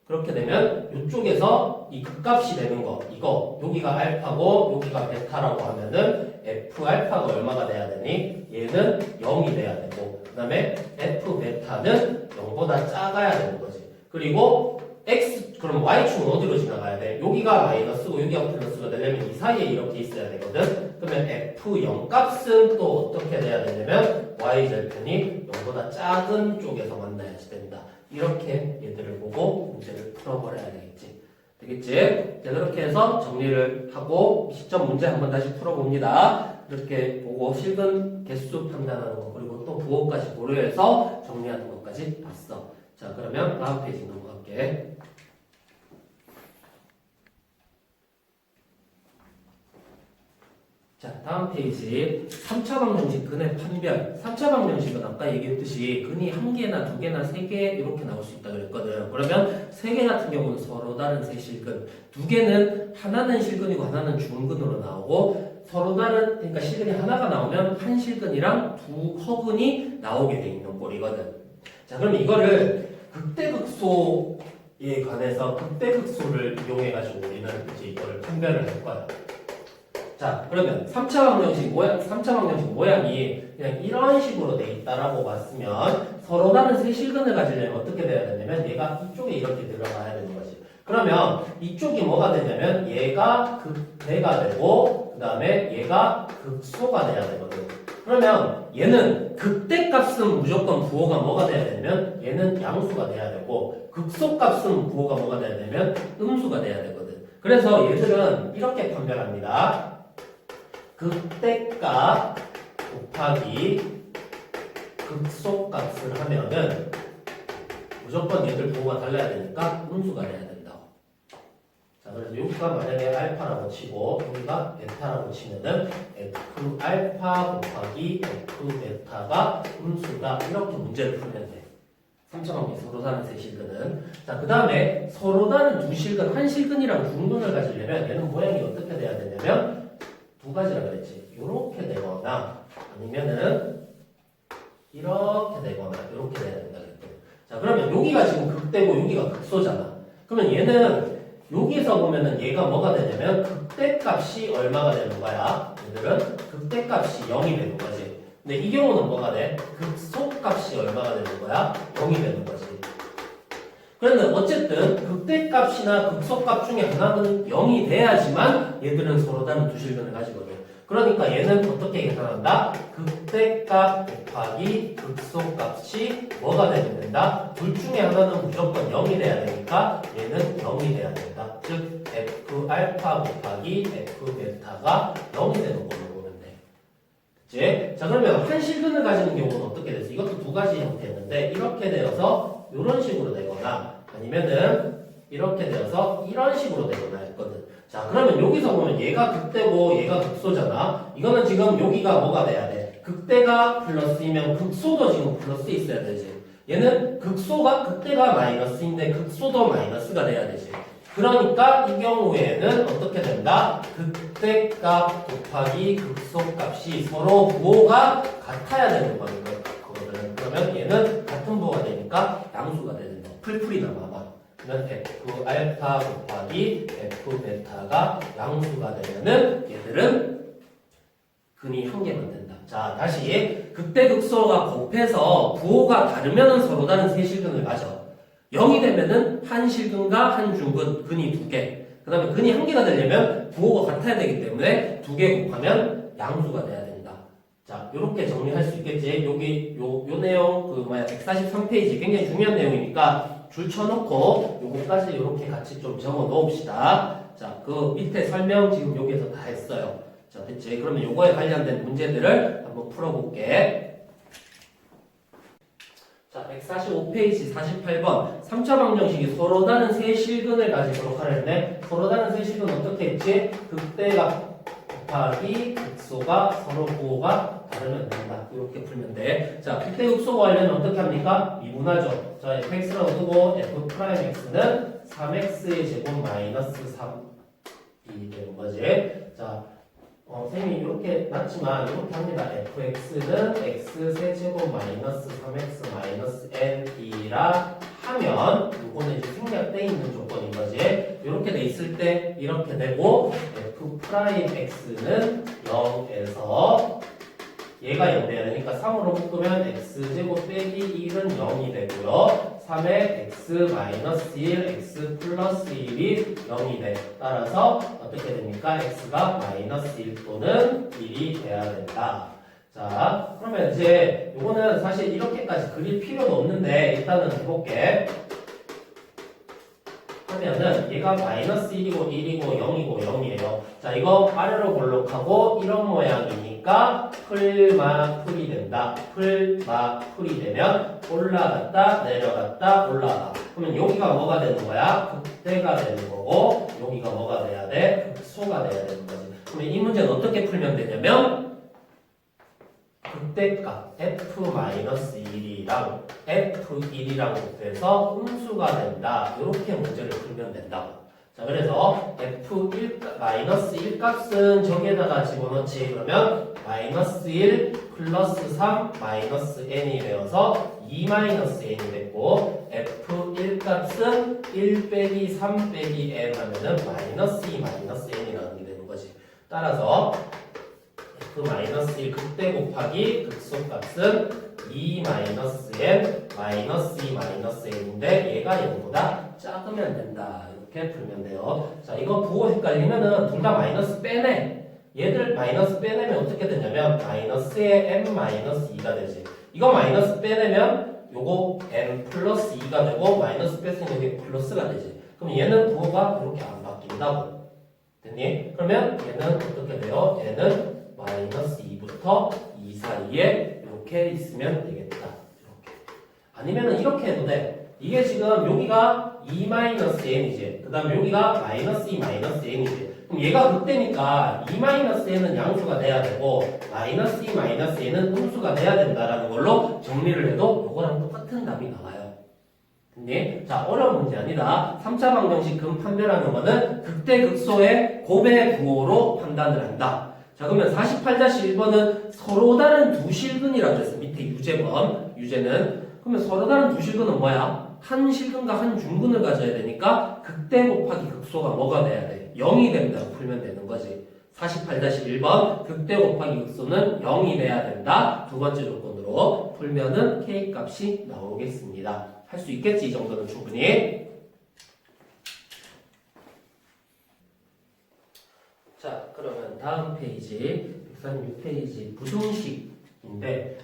그렇게 되면 이쪽에서 이 극값이 되는 거 이거 여기가 알파고 여기가 베타라고 하면은 f 알파가 얼마가 돼야 되니? 얘는 0이 돼야 되고 그 다음에 f 베타는 0보다 작아야 되는 거지. 그리고 x 그럼 y축은 어디로 지나가야 돼? 여기가 마이너스고 여기가 플러스가 되려면 이 사이에 이렇게 있어야 되거든. 그러면 f0 값은 또 어떻게 돼야 되냐면 y절편이 0보다 작은 쪽에서 만나야지 된다. 이렇게 얘들을 보고 문제를 풀어버려야 되겠지. 되겠지? 자, 그렇게 해서 정리를 하고 시점 문제 한번 다시 풀어봅니다. 이렇게 보고 실근 개수 판단하는 거 그리고 또 부호까지 고려해서 정리하는 것까지 봤어. 자, 그러면 다음 페이지 넘어갈게. 자, 다음 페이지 3차 방정식 근의 판별. 3차 방정식은 아까 얘기했듯이 근이 1개나 2개나 3개 이렇게 나올 수 있다 그랬거든. 그러면 3개 같은 경우는 서로 다른 세 실근, 2개는 하나는 실근이고 하나는 중근으로 나오고 서로 다른 그러니까 실근이 하나가 나오면 한 실근이랑 두 허근이 나오게 돼 있는 꼴이거든. 자, 그럼 이거를 극대극소에 관해서 극대극소를 이용해가지고 우리는 이제 이거를 판별을 할 거야. 자, 그러면 3차 방정식 모양이 그냥 이런 식으로 돼 있다라고 봤으면 서로 다른 세 실근을 가지려면 어떻게 돼야 되냐면 얘가 이쪽에 이렇게 들어가야 되는 거지. 그러면 이쪽이 뭐가 되냐면 얘가 극대가 되고 그 다음에 얘가 극소가 돼야 되거든. 그러면 얘는 극대 값은 무조건 부호가 뭐가 돼야 되냐면 얘는 양수가 돼야 되고 극소 값은 부호가 뭐가 돼야 되냐면 음수가 돼야 되거든. 그래서 얘들은 이렇게 판별합니다. 극대값 곱하기 극소값을 하면은 무조건 얘들 부호가 달라야 되니까 음수가 돼야 된다. 자, 그래서 여기가 만약에 알파라고 치고 여기가 베타라고 치면은 f 알파 곱하기 f 베타가 음수다. 이렇게 문제를 풀면 돼. 3차방정식 서로 다른 세 실근은. 자, 그 다음에 서로 다른 두 실근, 한 실근이랑 중근을 가지려면 얘는 모양이 어떻게 돼야 되냐면 두 가지라 그랬지. 이렇게 되거나 아니면은 이렇게 되거나 이렇게 돼야 된다 그랬거든. 자, 그러면 여기가 지금 극대고 여기가 극소잖아. 그러면 얘는 여기서 보면은 얘가 뭐가 되냐면 극대값이 얼마가 되는 거야? 얘들은 극대값이 0이 되는 거지. 근데 이 경우는 뭐가 돼? 극소값이 얼마가 되는 거야? 0이 되는 거지. 그런데 어쨌든 극대값이나 극소값 중에 하나는 0이 돼야지만 얘들은 서로 다른 두 실근을 가지거든. 그러니까 얘는 어떻게 계산한다? 극대값 곱하기 극소값이 뭐가 되면 된다? 둘 중에 하나는 무조건 0이 돼야 되니까 얘는 0이 돼야 된다. 즉 f 알파 곱하기 f 베타가 0이 되는 걸로 보면 돼. 그치? 자, 그러면 한 실근을 가지는 경우는 어떻게 됐어? 이것도 두 가지 형태였는데 이렇게 되어서 이런 식으로 되거나 아니면은 이렇게 되어서 이런 식으로 되거나 했거든. 자, 그러면 여기서 보면 얘가 극대고 얘가 극소잖아. 이거는 지금 여기가 뭐가 돼야 돼? 극대가 플러스이면 극소도 지금 플러스 있어야 되지. 얘는 극대가 마이너스인데 극소도 마이너스가 돼야 되지. 그러니까 이 경우에는 어떻게 된다? 극대값 곱하기 극소값이 서로 부호가 같아야 되는 거거든. 그러면 얘는 같은 부호가 되니까 양수가 되는 거. 풀풀이 남아봐. 그러면 f 알파 곱하기 f 베타가 양수가 되면은 얘들은 근이 한 개만 된다. 자, 다시 극대 극소가 곱해서 부호가 다르면은 서로 다른 세 실근을 가져. 0이 되면은 한 실근과 한 중근, 근이 2개. 그 다음에 근이 1개가 되려면 부호가 같아야 되기 때문에 2개 곱하면 양수가 돼야 된다. 자, 요렇게 정리할 수 있겠지. 여기, 요 내용, 143페이지 굉장히 중요한 내용이니까 줄 쳐놓고 요거까지 요렇게 같이 좀 적어 놓읍시다. 자, 그 밑에 설명 지금 여기에서 다 했어요. 자, 됐지? 그러면 요거에 관련된 문제들을 한번 풀어볼게. 자, 145페이지 48번 3차 방정식이 서로 다른 세 실근을 가지도록 하는데 서로 다른 세 실근은 어떻게 했지? 극대각 곱하기 극소가 서로 부호가 다르면 된다. 이렇게 풀면 돼. 자, 극대 극소 구하려면 어떻게 합니까? 미분하죠. 자, fx라고 두고 f'x는 3x의 제곱 마이너스 3이 되는 거지. 자, 선생님이 이렇게 놨지만 이렇게 합니다. fx는 x 세제곱 마이너스 3x 마이너스 n이라 하면 이거는 이제 생략돼 있는 조건인 거지. 이렇게 돼 있을 때 이렇게 되고 f'x는 0에서 얘가 0 돼야 되니까 3으로 묶으면 x제곱 빼기 1은 0이 되고요. 3에 x 마이너스 1, x 플러스 1이 0이 돼. 따라서 어떻게 됩니까? x가 마이너스 1 또는 1이 돼야 된다. 자, 그러면 이제 요거는 사실 이렇게까지 그릴 필요도 없는데 일단은 해볼게. 하면은 얘가 마이너스 1이고 1이고 0이고 0이에요. 자, 이거 아래로 볼록하고 이런 모양이니까 풀이 된다. 풀이 되면 올라갔다 내려갔다 올라가. 그러면 여기가 뭐가 되는 거야? 극대가 되는 거고 여기가 뭐가 돼야 돼? 극소가 돼야 되는 거지. 그러면 이 문제는 어떻게 풀면 되냐면 극대값 f-1이랑 f1이랑 곱해서 음수가 된다. 이렇게 문제를 풀면 된다고. 자, 그래서 f1 마이너스 1 값은 저기에다가 집어넣지. 그러면 마이너스 1 플러스 3 마이너스 n이 되어서 2 마이너스 n이 됐고 f1 값은 1 빼기 3 빼기 n 하면은 마이너스 2 마이너스 n이라는 게 되는 거지. 따라서 f-1 극대 곱하기 극소값은 2 마이너스 n 마이너스 2 마이너스 n인데 얘가 0보다 작으면 된다. 이렇게 풀면 돼요. 자, 이거 부호 헷갈리면은 둘 다 마이너스 빼내. 얘들 마이너스 빼내면 어떻게 되냐면 마이너스에 n 마이너스 2가 되지. 이거 마이너스 빼내면 요거 n 플러스 2가 되고 마이너스 뺐으니 여기 플러스가 되지. 그럼 얘는 부호가 이렇게 안 바뀐다고. 됐니? 그러면 얘는 어떻게 돼요? 얘는 마이너스 2부터 2 사이에 이렇게 있으면 되겠다. 이렇게. 아니면은 이렇게 해도 돼. 이게 지금 여기가 2-n이지. 그 다음에 여기가 마이너스 2 마이너스 n이지. 그럼 얘가 극대니까 2-n은 양수가 돼야 되고 마이너스 2 마이너스 n은 음수가 돼야 된다라는 걸로 정리를 해도 이거랑 똑같은 답이 나와요. 됐니? 자, 어려운 문제 아니다. 3차 방정식 근 판별하는 거는 극대 극소의 곱의 부호로 판단을 한다. 자, 그러면 48-1번은 서로 다른 두 실근이라고 했어. 밑에 유제는. 그러면 서로 다른 두 실근은 뭐야? 한 실근과 한 중근을 가져야 되니까 극대 곱하기 극소가 뭐가 돼야 돼? 0이 된다고 풀면 되는 거지. 48-1번 극대 곱하기 극소는 0이 돼야 된다. 두 번째 조건으로 풀면은 K 값이 나오겠습니다. 할 수 있겠지, 이 정도는 충분히. 자, 그러면 다음 페이지 136페이지 부등식인데,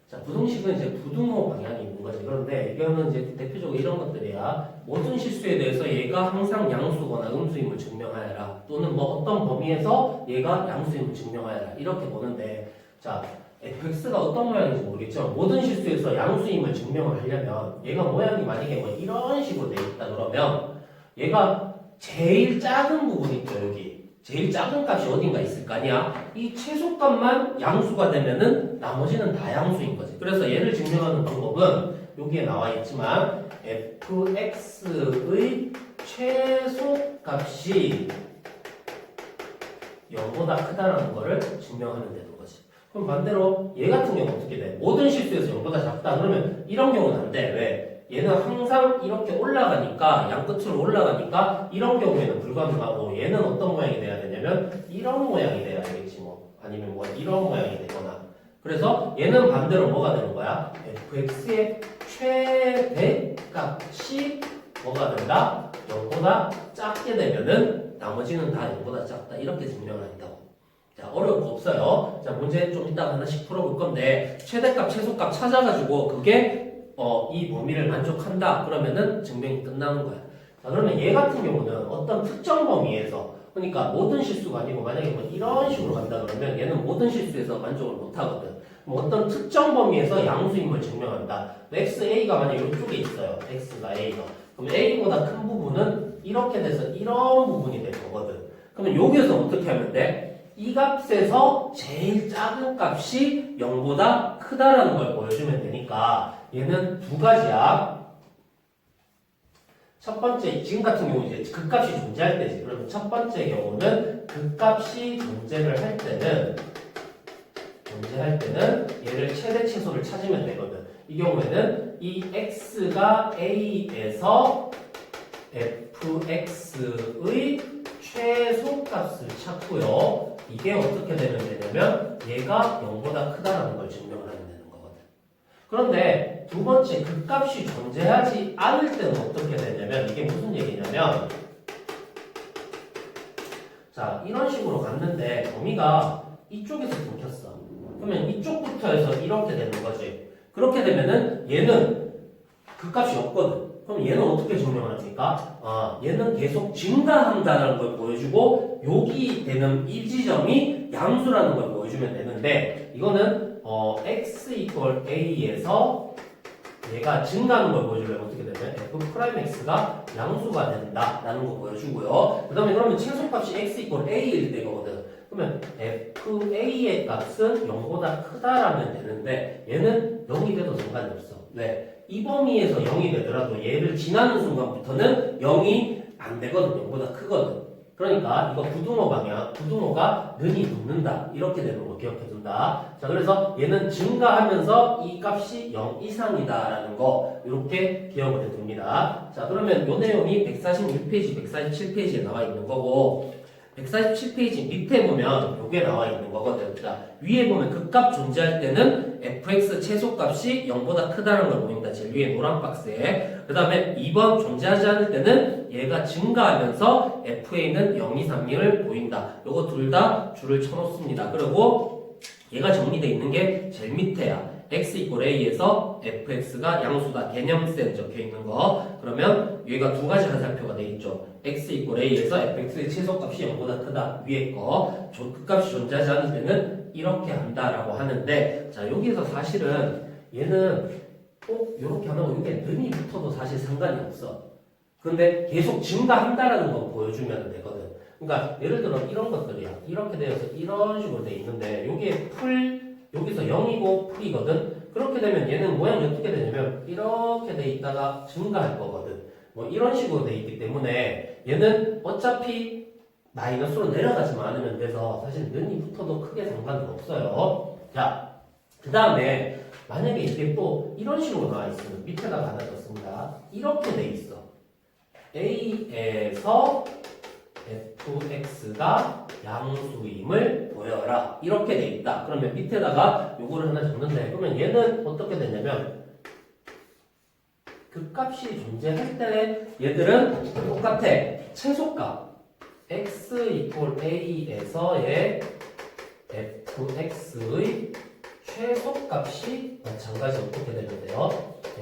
자, 부등식은 이제 부등호 방향이 있는 거지. 그런데 이거는 이제 대표적으로 이런 것들이야. 모든 실수에 대해서 얘가 항상 양수거나 음수임을 증명하여라. 또는 뭐 어떤 범위에서 얘가 양수임을 증명하여라. 이렇게 보는데, 자, fx가 어떤 모양인지 모르겠지만 모든 실수에서 양수임을 증명을 하려면 얘가 모양이 만약에 뭐 이런 식으로 돼 있다 그러면 얘가 제일 작은 부분 있죠, 여기. 제일 작은 값이 어딘가 있을 거 아니야? 이 최소값만 양수가 되면은 나머지는 다 양수인 거지. 그래서 얘를 증명하는 방법은 여기에 나와 있지만 fx의 최소값이 0보다 크다라는 거를 증명하면 되는 거지. 그럼 반대로 얘 같은 경우는 어떻게 돼? 모든 실수에서 0보다 작다 그러면 이런 경우는 안 돼. 왜? 얘는 항상 이렇게 올라가니까 양 끝으로 올라가니까 이런 경우에는 불가능하고 얘는 어떤 모양이 돼야 되냐면 이런 모양이 돼야 되겠지 뭐. 아니면 뭐 이런 모양이 되거나 그래서 얘는 반대로 뭐가 되는 거야? fx의 최대값이 뭐가 된다? 0보다 작게 되면은 나머지는 다 0보다 작다. 이렇게 증명을 한다고. 자, 어려울 거 없어요. 자, 문제 좀 이따가 하나씩 풀어볼 건데, 최대값, 최소값 찾아가지고 그게 이 범위를 만족한다. 그러면은 증명이 끝나는 거야. 자, 그러면 얘 같은 경우는 어떤 특정 범위에서, 그러니까 모든 실수가 아니고 만약에 뭐 이런 식으로 간다 그러면 얘는 모든 실수에서 만족을 못 하거든. 뭐 어떤 특정 범위에서 양수임을 증명한다. xa가 만약에 이쪽에 있어요. x가 a가. 그럼 a보다 큰 부분은 이렇게 돼서 이런 부분이 될 거거든. 그러면 여기에서 어떻게 하면 돼? 이 값에서 제일 작은 값이 0보다 크다라는 걸 보여주면 되니까 얘는 두 가지야. 첫 번째, 지금 같은 경우 이제 극값이 존재할 때지. 그러면 첫 번째 경우는 극값이 존재할 때는 얘를 최대 최소를 찾으면 되거든. 이 경우에는 이 x가 a에서 fx의 최소값을 찾고요. 이게 어떻게 되면 되냐면 얘가 0보다 크다라는 걸 증명을 하면 되는 거거든. 그런데 두 번째 극값이 존재하지 않을 때는 어떻게 되냐면 이게 무슨 얘기냐면 자 이런 식으로 갔는데 범위가 이쪽에서 끊겼어. 그러면 이쪽부터 해서 이렇게 되는 거지. 그렇게 되면은 얘는 극값이 없거든. 그럼 얘는 어떻게 증명을 합니까? 얘는 계속 증가한다는 걸 보여주고 여기 되는 이 지점이 양수라는 걸 보여주면 되는데 이거는 x equal a에서 얘가 증가하는 걸 보여주려면 어떻게 되냐면 f'x가 양수가 된다라는 거 보여주고요. 그 다음에 그러면 최소값이 x equal a일 때거든. 그러면 fa의 값은 0보다 크다라면 되는데 얘는 0이 돼도 상관이 없어. 왜? 이 범위에서 0이 되더라도 얘를 지나는 순간부터는 0이 안 되거든. 0보다 크거든. 그러니까 이거 부등호 방향, 부등호가 는이 붙는다. 이렇게 되는 거 기억해둔다. 자, 그래서 얘는 증가하면서 이 값이 0 이상이다라는 거 이렇게 기억을 해둡니다. 자, 그러면 이 내용이 146페이지, 147페이지에 나와 있는 거고 147페이지 밑에 보면 이게 나와 있는 거거든. 자, 위에 보면 극값 존재할 때는 fx 최소값이 0보다 크다는 걸 보인다. 제일 위에 노란 박스에. 그 다음에 2번 존재하지 않을 때는 얘가 증가하면서 fa는 0 이상 1을 보인다. 요거 둘 다 줄을 쳐놓습니다. 그리고 얘가 정리되어 있는 게 제일 밑에야. x equal a에서 fx가 양수다. 개념센 적혀 있는 거. 그러면 얘가 두 가지 화살표가 돼 있죠. x equal a에서 fx의 최소값이 0보다 크다. 위에 거. 극값이 존재하지 않을 때는 이렇게 한다라고 하는데 자 여기서 사실은 얘는 꼭 이렇게 안 하고 이게 는이 붙어도 사실 상관이 없어. 근데 계속 증가한다라는 거 보여주면 되거든. 그러니까 예를 들어 이런 것들이야. 이렇게 되어서 이런 식으로 돼 있는데 여기에 여기서 0이고 풀이거든. 그렇게 되면 얘는 모양이 어떻게 되냐면 이렇게 돼 있다가 증가할 거거든. 뭐 이런 식으로 돼 있기 때문에 얘는 어차피 마이너스로 내려가지만 않으면 돼서 사실 는이 붙어도 크게 상관은 없어요. 자, 그 다음에 만약에 이게 또 이런 식으로 나와 있으면 밑에다가 하나 줬습니다. 이렇게 돼 있어. A에서 fx가 양수임을 보여라. 이렇게 돼 있다. 그러면 밑에다가 요거를 하나 적는데 그러면 얘는 어떻게 되냐면 극값이 존재할 때 얘들은 똑같아. 최소값 x equal a에서의 fx의 최소값이 마찬가지 어떻게 되면 돼요?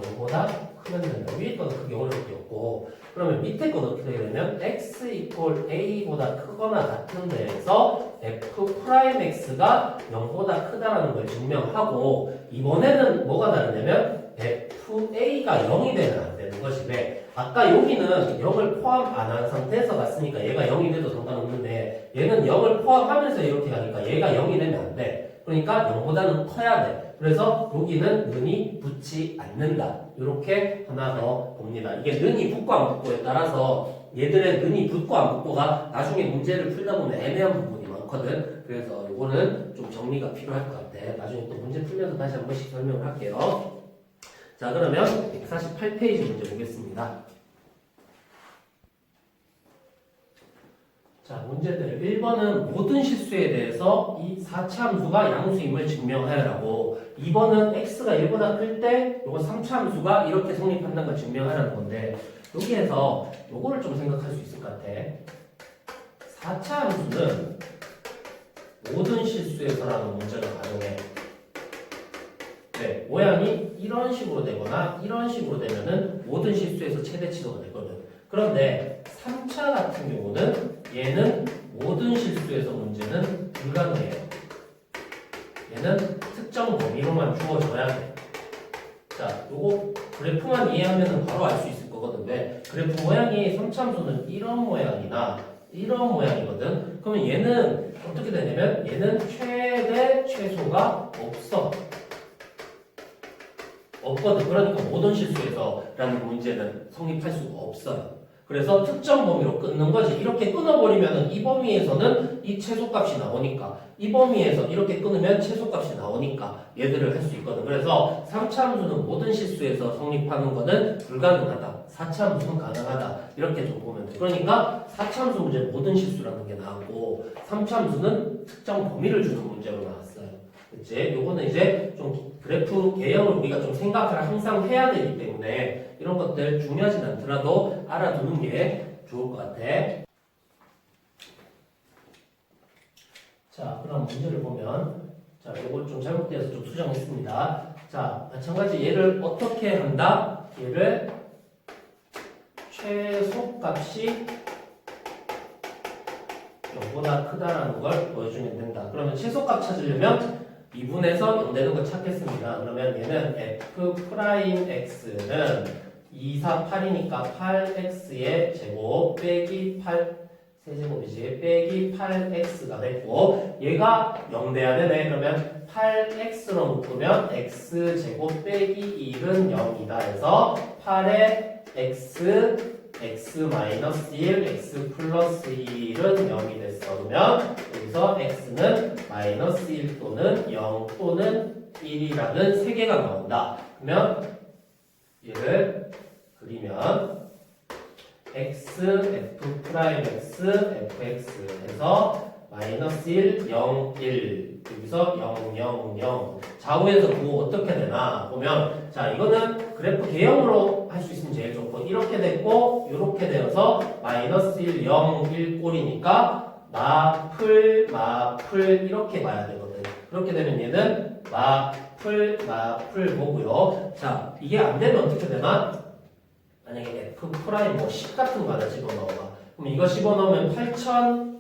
0보다 크면 된다. 위에 거는 크게 어려울 게 없고 그러면 밑에 거는 어떻게 되냐면 x equal a보다 크거나 같은 데에서 f'x가 0보다 크다라는 걸 증명하고 이번에는 뭐가 다르냐면 fa가 0이 되면 안 되는 것이 왜? 아까 여기는 0을 포함 안 한 상태에서 갔으니까 얘가 0이 돼도 상관없는데 얘는 0을 포함하면서 이렇게 가니까 얘가 0이 되면 안 돼. 그러니까 0보다는 커야 돼. 그래서 여기는 는이 붙지 않는다. 이렇게 하나 더 봅니다. 이게 는이 붙고 안 붙고에 따라서 얘들의 는이 붙고 안 붙고가 나중에 문제를 풀다 보면 애매한 부분이 많거든. 그래서 이거는 좀 정리가 필요할 것 같아. 나중에 또 문제 풀면서 다시 한 번씩 설명을 할게요. 자, 그러면 148페이지 문제 보겠습니다. 자, 문제들 1번은 모든 실수에 대해서 이 4차 함수가 양수임을 증명하라고 2번은 x가 1보다 클 때 요거 3차 함수가 이렇게 성립한다는 걸 증명하라는 건데 여기에서 요거를 좀 생각할 수 있을 것 같아. 4차 함수는 모든 실수에서라는 문제를 가정해. 네, 모양이 이런 식으로 되거나 이런 식으로 되면은 모든 실수에서 최대치도가 되거든. 그런데 3차 같은 경우는 얘는 모든 실수에서 문제는 불가능해요. 얘는 특정 범위로만 주어져야 돼. 자, 요거 그래프만 이해하면 바로 알 수 있을 거거든. 왜? 그래프 모양이 3차 함수는 이런 모양이나 이런 모양이거든. 그러면 얘는 어떻게 되냐면 얘는 최대 최소가 없거든. 그러니까 모든 실수에서라는 문제는 성립할 수가 없어요. 그래서 특정 범위로 끊는 거지. 이렇게 끊어버리면 이 범위에서는 이 최소값이 나오니까 이 범위에서 이렇게 끊으면 최소값이 나오니까 얘들을 할 수 있거든. 그래서 3차 함수는 모든 실수에서 성립하는 거는 불가능하다. 4차 함수는 가능하다. 이렇게 좀 보면 돼. 그러니까 4차 함수 문제는 모든 실수라는 게 나왔고 3차 함수는 특정 범위를 주는 문제로 나왔어요. 그치? 요거는 이제 좀 그래프 개형을 우리가 좀 생각을 항상 해야 되기 때문에 이런 것들 중요하진 않더라도 알아두는 게 좋을 것 같아. 자, 그럼 문제를 보면 자, 요걸 좀 잘못되어서 좀 수정했습니다. 자, 마찬가지 얘를 어떻게 한다? 얘를 최소값이 0보다 크다라는 걸 보여주면 된다. 그러면 최소값 찾으려면 2분에서 0 되는 거 찾겠습니다. 그러면 얘는 f'x는 2, 4, 8이니까 8x의 제곱 빼기 8 세제곱이지 빼기 8x가 됐고 얘가 0 돼야 되네. 그러면 8x로 묶으면 x제곱 빼기 1은 0이다 해서 8의 x 마이너스 1, x 플러스 1은 0이 됐어. 그러면 여기서 x는 마이너스 1 또는 0 또는 1이라는 세 개가 나온다. 그러면 얘를 그리면 x, f 프라임 x, fx 해서 마이너스 1, 0, 1 여기서 0, 0, 0 좌우에서 뭐 어떻게 되나 보면 자 이거는 그래프 개형으로 할 수 있으면 제일 좋고 이렇게 됐고 이렇게 되어서 마이너스 1, 0, 1 꼴이니까 마풀 이렇게 봐야 되거든. 그렇게 되면 얘는 마풀 뭐고요. 자 이게 안 되면 어떻게 되나? 만약에 f 프라임 뭐 10 같은 거 하나 집어넣어봐. 그럼 이거 집어넣으면 8000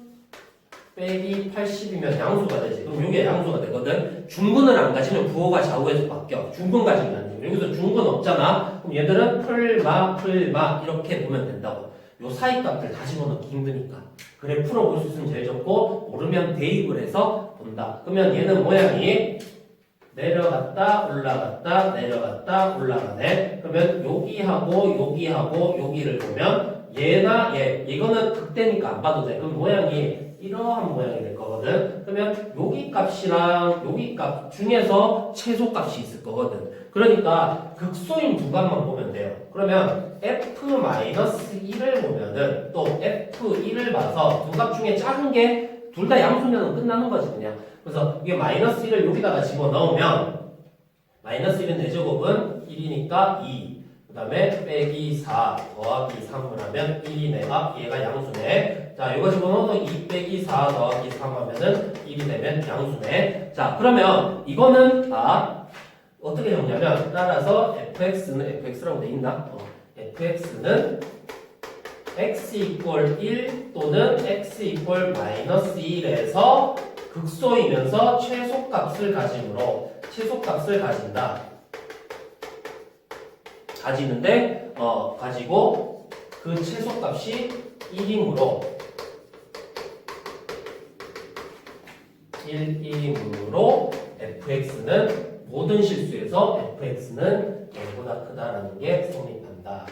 빼기 80이면 양수가 되지. 그럼 이게 양수가 되거든. 중근을 안 가지면 부호가 좌우에서 바뀌어. 중근 가지면 안 돼. 여기서 중근 없잖아. 그럼 얘들은 풀마 이렇게 보면 된다고. 요 사이 값들 다 집어넣기 힘드니까. 그래 풀어볼 수 있으면 제일 좋고 모르면 대입을 해서 본다. 그러면 얘는 모양이 내려갔다 올라갔다 내려갔다 올라가네. 그러면 여기하고 여기를 보면 얘나 얘 이거는 극대니까 안 봐도 돼. 그럼 모양이 이러한 모양이 될 거거든. 그러면 여기 값이랑 여기 값 중에서 최소 값이 있을 거거든. 그러니까 극소인 두 값만 보면 돼요. 그러면 f-1을 보면은 또 f1을 봐서 두 값 중에 작은 게 둘 다 양수면 끝나는 거지 그냥. 그래서 이게 마이너스 1을 여기다가 집어넣으면 마이너스 1은 4제곱은 1이니까 2. 그 다음에 빼기 4 더하기 3을 하면 1이네. 아 얘가 양수네. 자 이거 집어넣어서 2 빼기 4 더하기 3 하면은 1이 되면 양수네. 자 그러면 이거는 어떻게 적냐면 따라서 fx는 fx라고 돼 있나? fx는 x 이퀄 1 또는 x 이퀄 마이너스 1에서 극소이면서 최소값을 가짐으로 최소값을 가지는데 가지고 그 최소값이 1이므로 1이므로 fx는 모든 실수에서 fx는 0보다 크다라는 게 성립한다.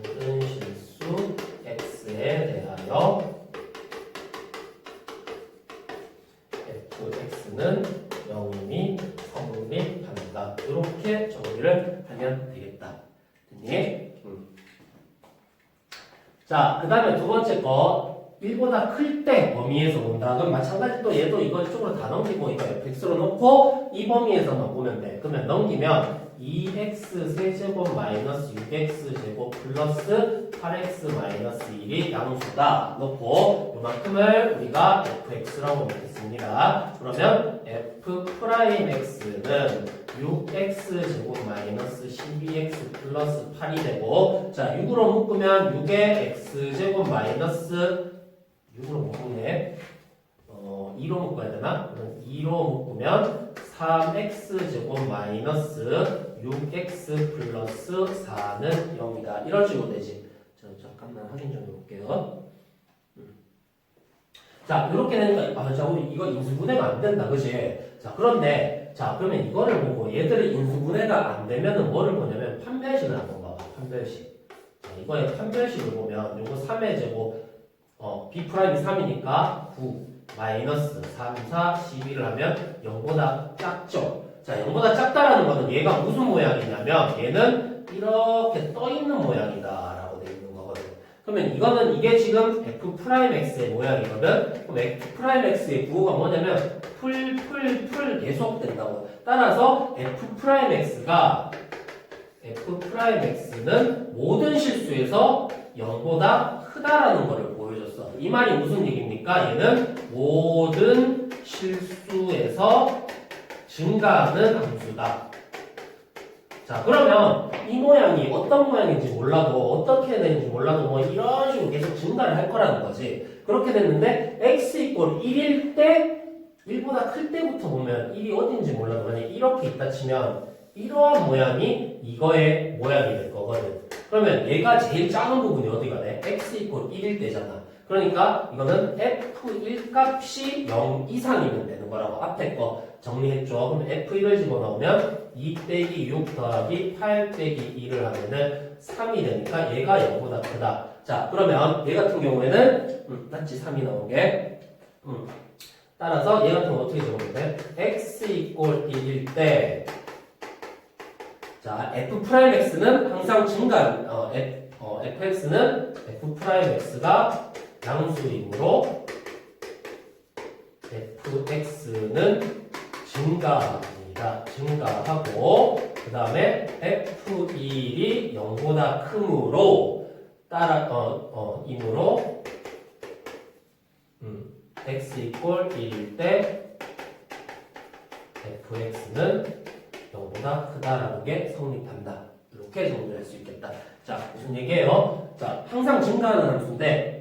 모든 실수 x에 대하여 fx는 0임이 성립한다. 이렇게 정리를 하면 되겠다. 됐니? 자, 그 다음에 두 번째 거 1보다 클 때 범위에서 본다. 그럼 마찬가지 또 얘도 이거 이쪽으로 다 넘기고 이거 fx로 놓고 이 범위에서만 보면 돼. 그러면 넘기면 2x 세제곱 마이너스 6x 제곱 플러스 8x 마이너스 1이 양수다 놓고 요만큼을 우리가 fx라고 놓겠습니다. 그러면 f 프라임 x는 6x 제곱 마이너스 12x 플러스 8이 되고, 자 6으로 묶으면 6의 x 제곱 마이너스 6으로 묶네. 2로 묶어야 되나? 2로 묶으면 3x 제곱 마이너스 6x 플러스 4는 0이다. 이런 식으로 되지. 자, 잠깐만 확인 좀 해볼게요. 자, 이렇게 되니까, 자, 우리 이거 인수분해가 안 된다. 그지? 자, 그런데, 자, 그러면 이거를 보고 얘들이 인수분해가 안 되면은 뭐를 보냐면 판별식을 한번 봐봐. 판별식. 자, 이거의 판별식을 보면 요거 3의 제곱, b 프라임이 3이니까 9. 마이너스 3, 4, 12를 하면 0보다 작죠. 자, 0보다 작다라는 거는 얘가 무슨 모양이냐면 얘는 이렇게 떠 있는 모양이다 라고 되어 있는 거거든. 그러면 이거는 이게 지금 f 프라임 x의 모양이거든. 그럼 f 프라임 x의 부호가 뭐냐면 풀 계속 된다고. 따라서 f 프라임 x는 모든 실수에서 0보다 크다라는 거를 보여줬어. 이 말이 무슨 얘기입니까? 얘는 모든 실수에서 증가하는 함수다. 자, 그러면 이 모양이 어떤 모양인지 몰라도 어떻게 되는지 몰라도 뭐 이런 식으로 계속 증가를 할 거라는 거지. 그렇게 됐는데 x 이꼴 1일 때 1보다 클 때부터 보면 1이 어딘지 몰라도 만약에 이렇게 있다 치면 이러한 모양이 이거의 모양이 될 거거든. 그러면 얘가 제일 작은 부분이 어디가 돼? x 이꼴 1일 때잖아. 그러니까 이거는 f1 값이 0 이상이면 되는 거라고 앞에 거 정리했죠. 그럼 f1을 집어넣으면 2 빼기 6 더하기 8 빼기 2를 하면은 3이 되니까 얘가 0보다 크다. 자, 그러면 얘 같은 경우에는 맞지? 3이 나온 게 따라서 얘 같은 경우 어떻게 적으면 돼? x 이꼴 1일 때 자, f 프라임 x는 항상 증가, fx는 f 프라임 x가 양수이므로 fx는 증가합니다. 증가하고 그 다음에 f1이 0보다 크므로 이므로 x 이꼴 1일 때 fx는 0보다 크다라는 게 성립한다. 이렇게 정리할 수 있겠다. 자, 무슨 얘기예요? 자, 항상 증가하는 함수인데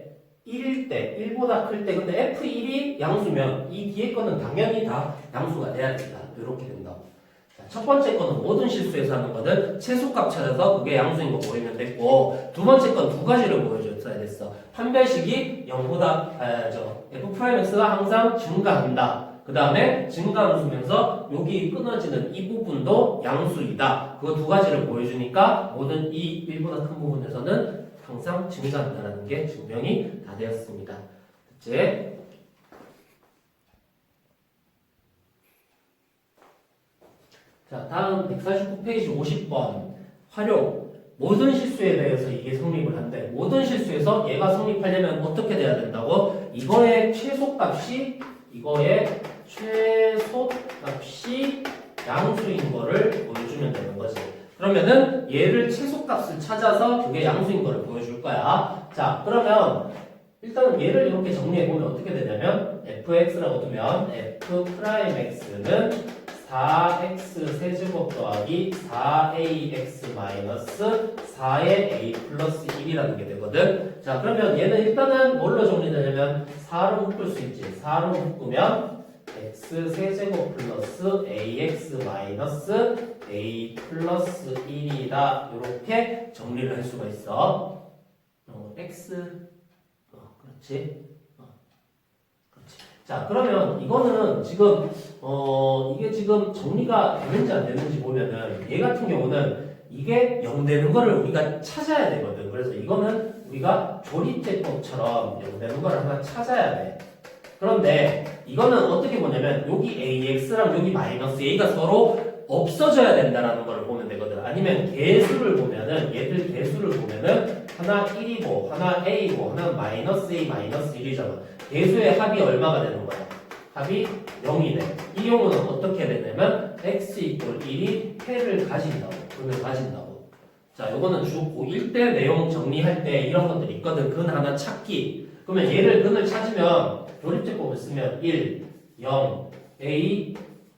1일 때, 1보다 클 때, 근데 f1이 양수면 이 뒤에 거는 당연히 다 양수가 돼야 된다. 이렇게 된다고. 자, 첫 번째 거는 모든 실수에서 하는 거는 최소값 찾아서 그게 양수인 거 보이면 됐고, 두 번째 건 두 가지를 보여줬어야 됐어. 판별식이 0보다, f'x가 항상 증가한다. 그 다음에 증가함수면서 여기 끊어지는 이 부분도 양수이다. 그거 두 가지를 보여주니까 모든 이 1보다 큰 부분에서는 항상 증가한다는 게 증명이 다 되었습니다. 됐지? 자, 다음 149페이지 50번 활용. 모든 실수에 대해서 이게 성립을 한대. 모든 실수에서 얘가 성립하려면 어떻게 돼야 된다고? 이거의 최소값이 양수인 거를 보여주면 되는 거지. 그러면은 얘를 최소값을 찾아서 그게 양수인 거를 보여줄 거야. 자, 그러면 일단은 얘를 이렇게 정리해보면 어떻게 되냐면 fx라고 두면 f 프라임 x는 4x 세제곱 더하기 4ax 마이너스 4의 a 플러스 1이라는 게 되거든. 자, 그러면 얘는 일단은 뭘로 정리되냐면 4로 묶을 수 있지. 4로 묶으면 x 세제곱 플러스 ax 마이너스 a 플러스 1이다. 이렇게 정리를 할 수가 있어. x 그렇지. 그렇지. 자, 그러면 이거는 지금 이게 지금 정리가 되는지 안 되는지 보면은 얘 같은 경우는 이게 0 되는 거를 우리가 찾아야 되거든. 그래서 이거는 우리가 조립제법처럼 0 되는 거를 하나 찾아야 돼. 그런데 이거는 어떻게 보냐면 여기 AX랑 여기 마이너스 A가 서로 없어져야 된다라는 걸 보면 되거든. 아니면 개수를 보면은 얘들 개수를 보면은 하나 1이고 하나 a고 하면 마이너스 a 마이너스 1이잖아. 계수의 합이 얼마가 되는 거야? 합이 0이네. 이 경우는 어떻게 되냐면 x 이퀄 1이 해를 가진다고. 근을 가진다고. 자, 요거는 주 고1 때 내용 정리할 때 이런 것들이 있거든. 근 하나 찾기. 그러면 얘를 근을 찾으면 조립제법을 쓰면 1, 0, a,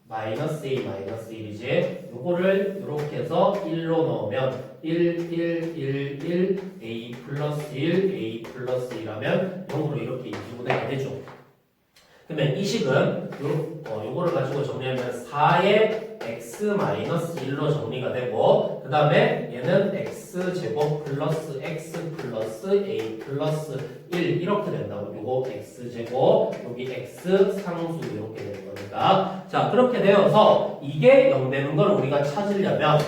마이너스 a, 마이너스 1이지. 요거를 이렇게 해서 1로 넣으면 1, 1, 1, 1, a 플러스 1, a 플러스 1하면 0으로 이렇게 인수분해가 되죠. 그러면 이 식은 요거를 가지고 정리하면 4의 x 마이너스 1로 정리가 되고 그 다음에 얘는 x제곱 플러스 x 플러스 a 플러스 1 이렇게 된다고. 요거 x제곱 여기 x 상수 이렇게 되는 겁니다. 자, 그렇게 되어서 이게 0 되는 걸 우리가 찾으려면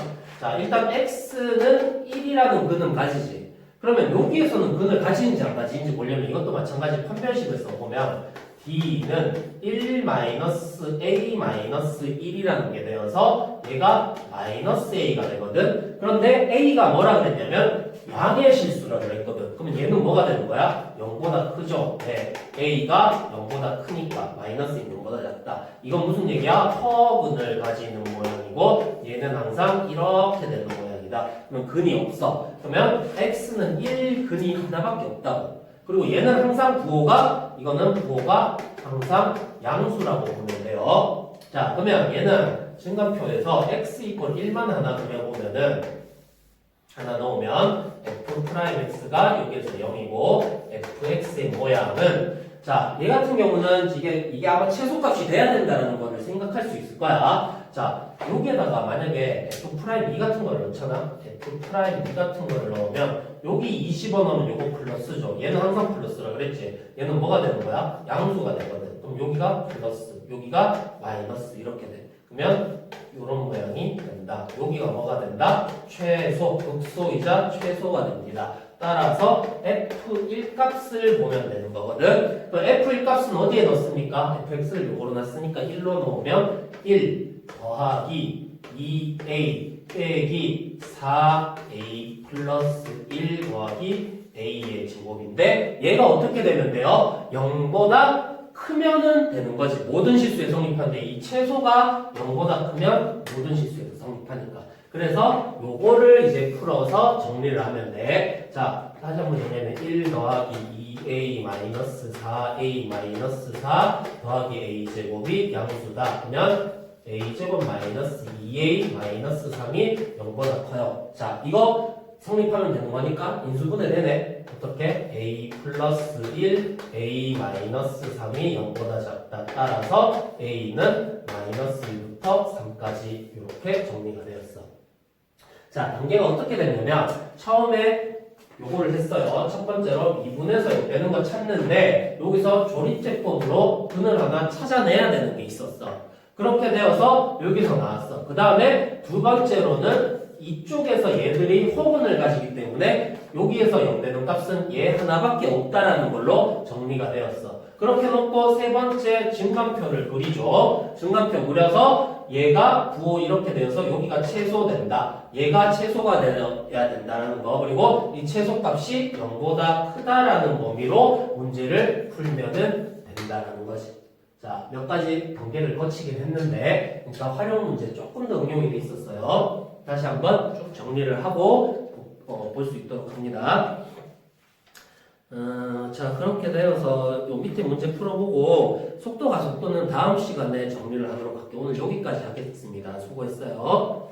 자, 일단 x는 1이라는 근은 가지지. 그러면 여기에서는 근을 가지는지 안 가지는지 보려면 이것도 마찬가지 판별식을 써보면 d는 1-a-1이라는 게 되어서 얘가 마이너스 a가 되거든. 그런데 a가 뭐라 그랬냐면 양의 실수라 그랬거든. 그러면 얘는 뭐가 되는 거야? 0보다 크죠? 네. a가 0보다 크니까 마이너스 0보다 작다. 이건 무슨 얘기야? 허근을 가지는 모양이고 얘는 항상 이렇게 되는 모양이다. 그러면 근이 없어. 그러면 x는 1근이 하나밖에 없다고. 그리고 얘는 항상 이거는 부호가 항상 양수라고 보면 돼요. 자, 그러면 얘는 증가표에서 x 이퀄 1만 하나 그려보면은 하나 넣으면 f'x가 여기에서 0이고 fx의 모양은 자, 얘 같은 경우는 이게 아마 최소값이 돼야 된다는 거를 생각할 수 있을 거야. 자, 여기에다가 만약에 f'2 같은 거를 넣잖아. f'2 같은 거를 넣으면 여기 20원 넣으면 요거 플러스죠. 얘는 항상 플러스라 그랬지. 얘는 뭐가 되는 거야? 양수가 되거든. 그럼 여기가 플러스, 여기가 마이너스 이렇게 돼. 그러면 이런 모양이 된다. 여기가 뭐가 된다? 최소, 극소이자 최소가 됩니다. 따라서 f1 값을 보면 되는 거거든. 그 f1 값은 어디에 넣습니까? fx를 요거로 놨으니까 1로 넣으면 1 더하기 2a 빼기 4a 플러스 1 더하기 a의 제곱인데 얘가 어떻게 되면 돼요? 0보다 크면은 되는 거지. 모든 실수에 성립하는데 이 최소가 0보다 크면 모든 실수에도 성립하니까. 그래서 요거를 이제 풀어서 정리를 하면 돼. 자, 다시 한번 정리하면 1 더하기 2a 마이너스 4a 마이너스 4 더하기 a 제곱이 양수다. 그러면 a제곱 마이너스 2a 마이너스 3이 0보다 커요. 자, 이거 성립하면 되는 거니까 인수분해 되네. 어떻게? a 플러스 1, a 마이너스 3이 0보다 작다. 따라서 a는 마이너스 1부터 3까지 이렇게 정리가 되었어. 자, 단계가 어떻게 됐냐면 처음에 요거를 했어요. 첫 번째로 2분에서 되는 거 찾는데 여기서 조립제법으로 근을 하나 찾아내야 되는 게 있었어. 그렇게 되어서 여기서 나왔어. 그 다음에 두 번째로는 이쪽에서 얘들이 호근을 가지기 때문에 여기에서 0 되는 값은 얘 하나밖에 없다라는 걸로 정리가 되었어. 그렇게 놓고 세 번째 증간표를 그리죠. 증간표 그려서 얘가 9, 5 이렇게 되어서 여기가 최소된다. 얘가 최소가 되어야 된다는 거. 그리고 이 최소값이 0보다 크다라는 범위로 문제를 풀면은 된다라는 거지. 자, 몇 가지 단계를 거치긴 했는데, 그러니까 활용 문제 조금 더 응용이 돼 있었어요. 다시 한번 쭉 정리를 하고 볼 수 있도록 합니다. 자, 그렇게 되어서 요 밑에 문제 풀어보고 속도가 속도는 다음 시간에 정리를 하도록 할게요. 오늘 여기까지 하겠습니다. 수고했어요.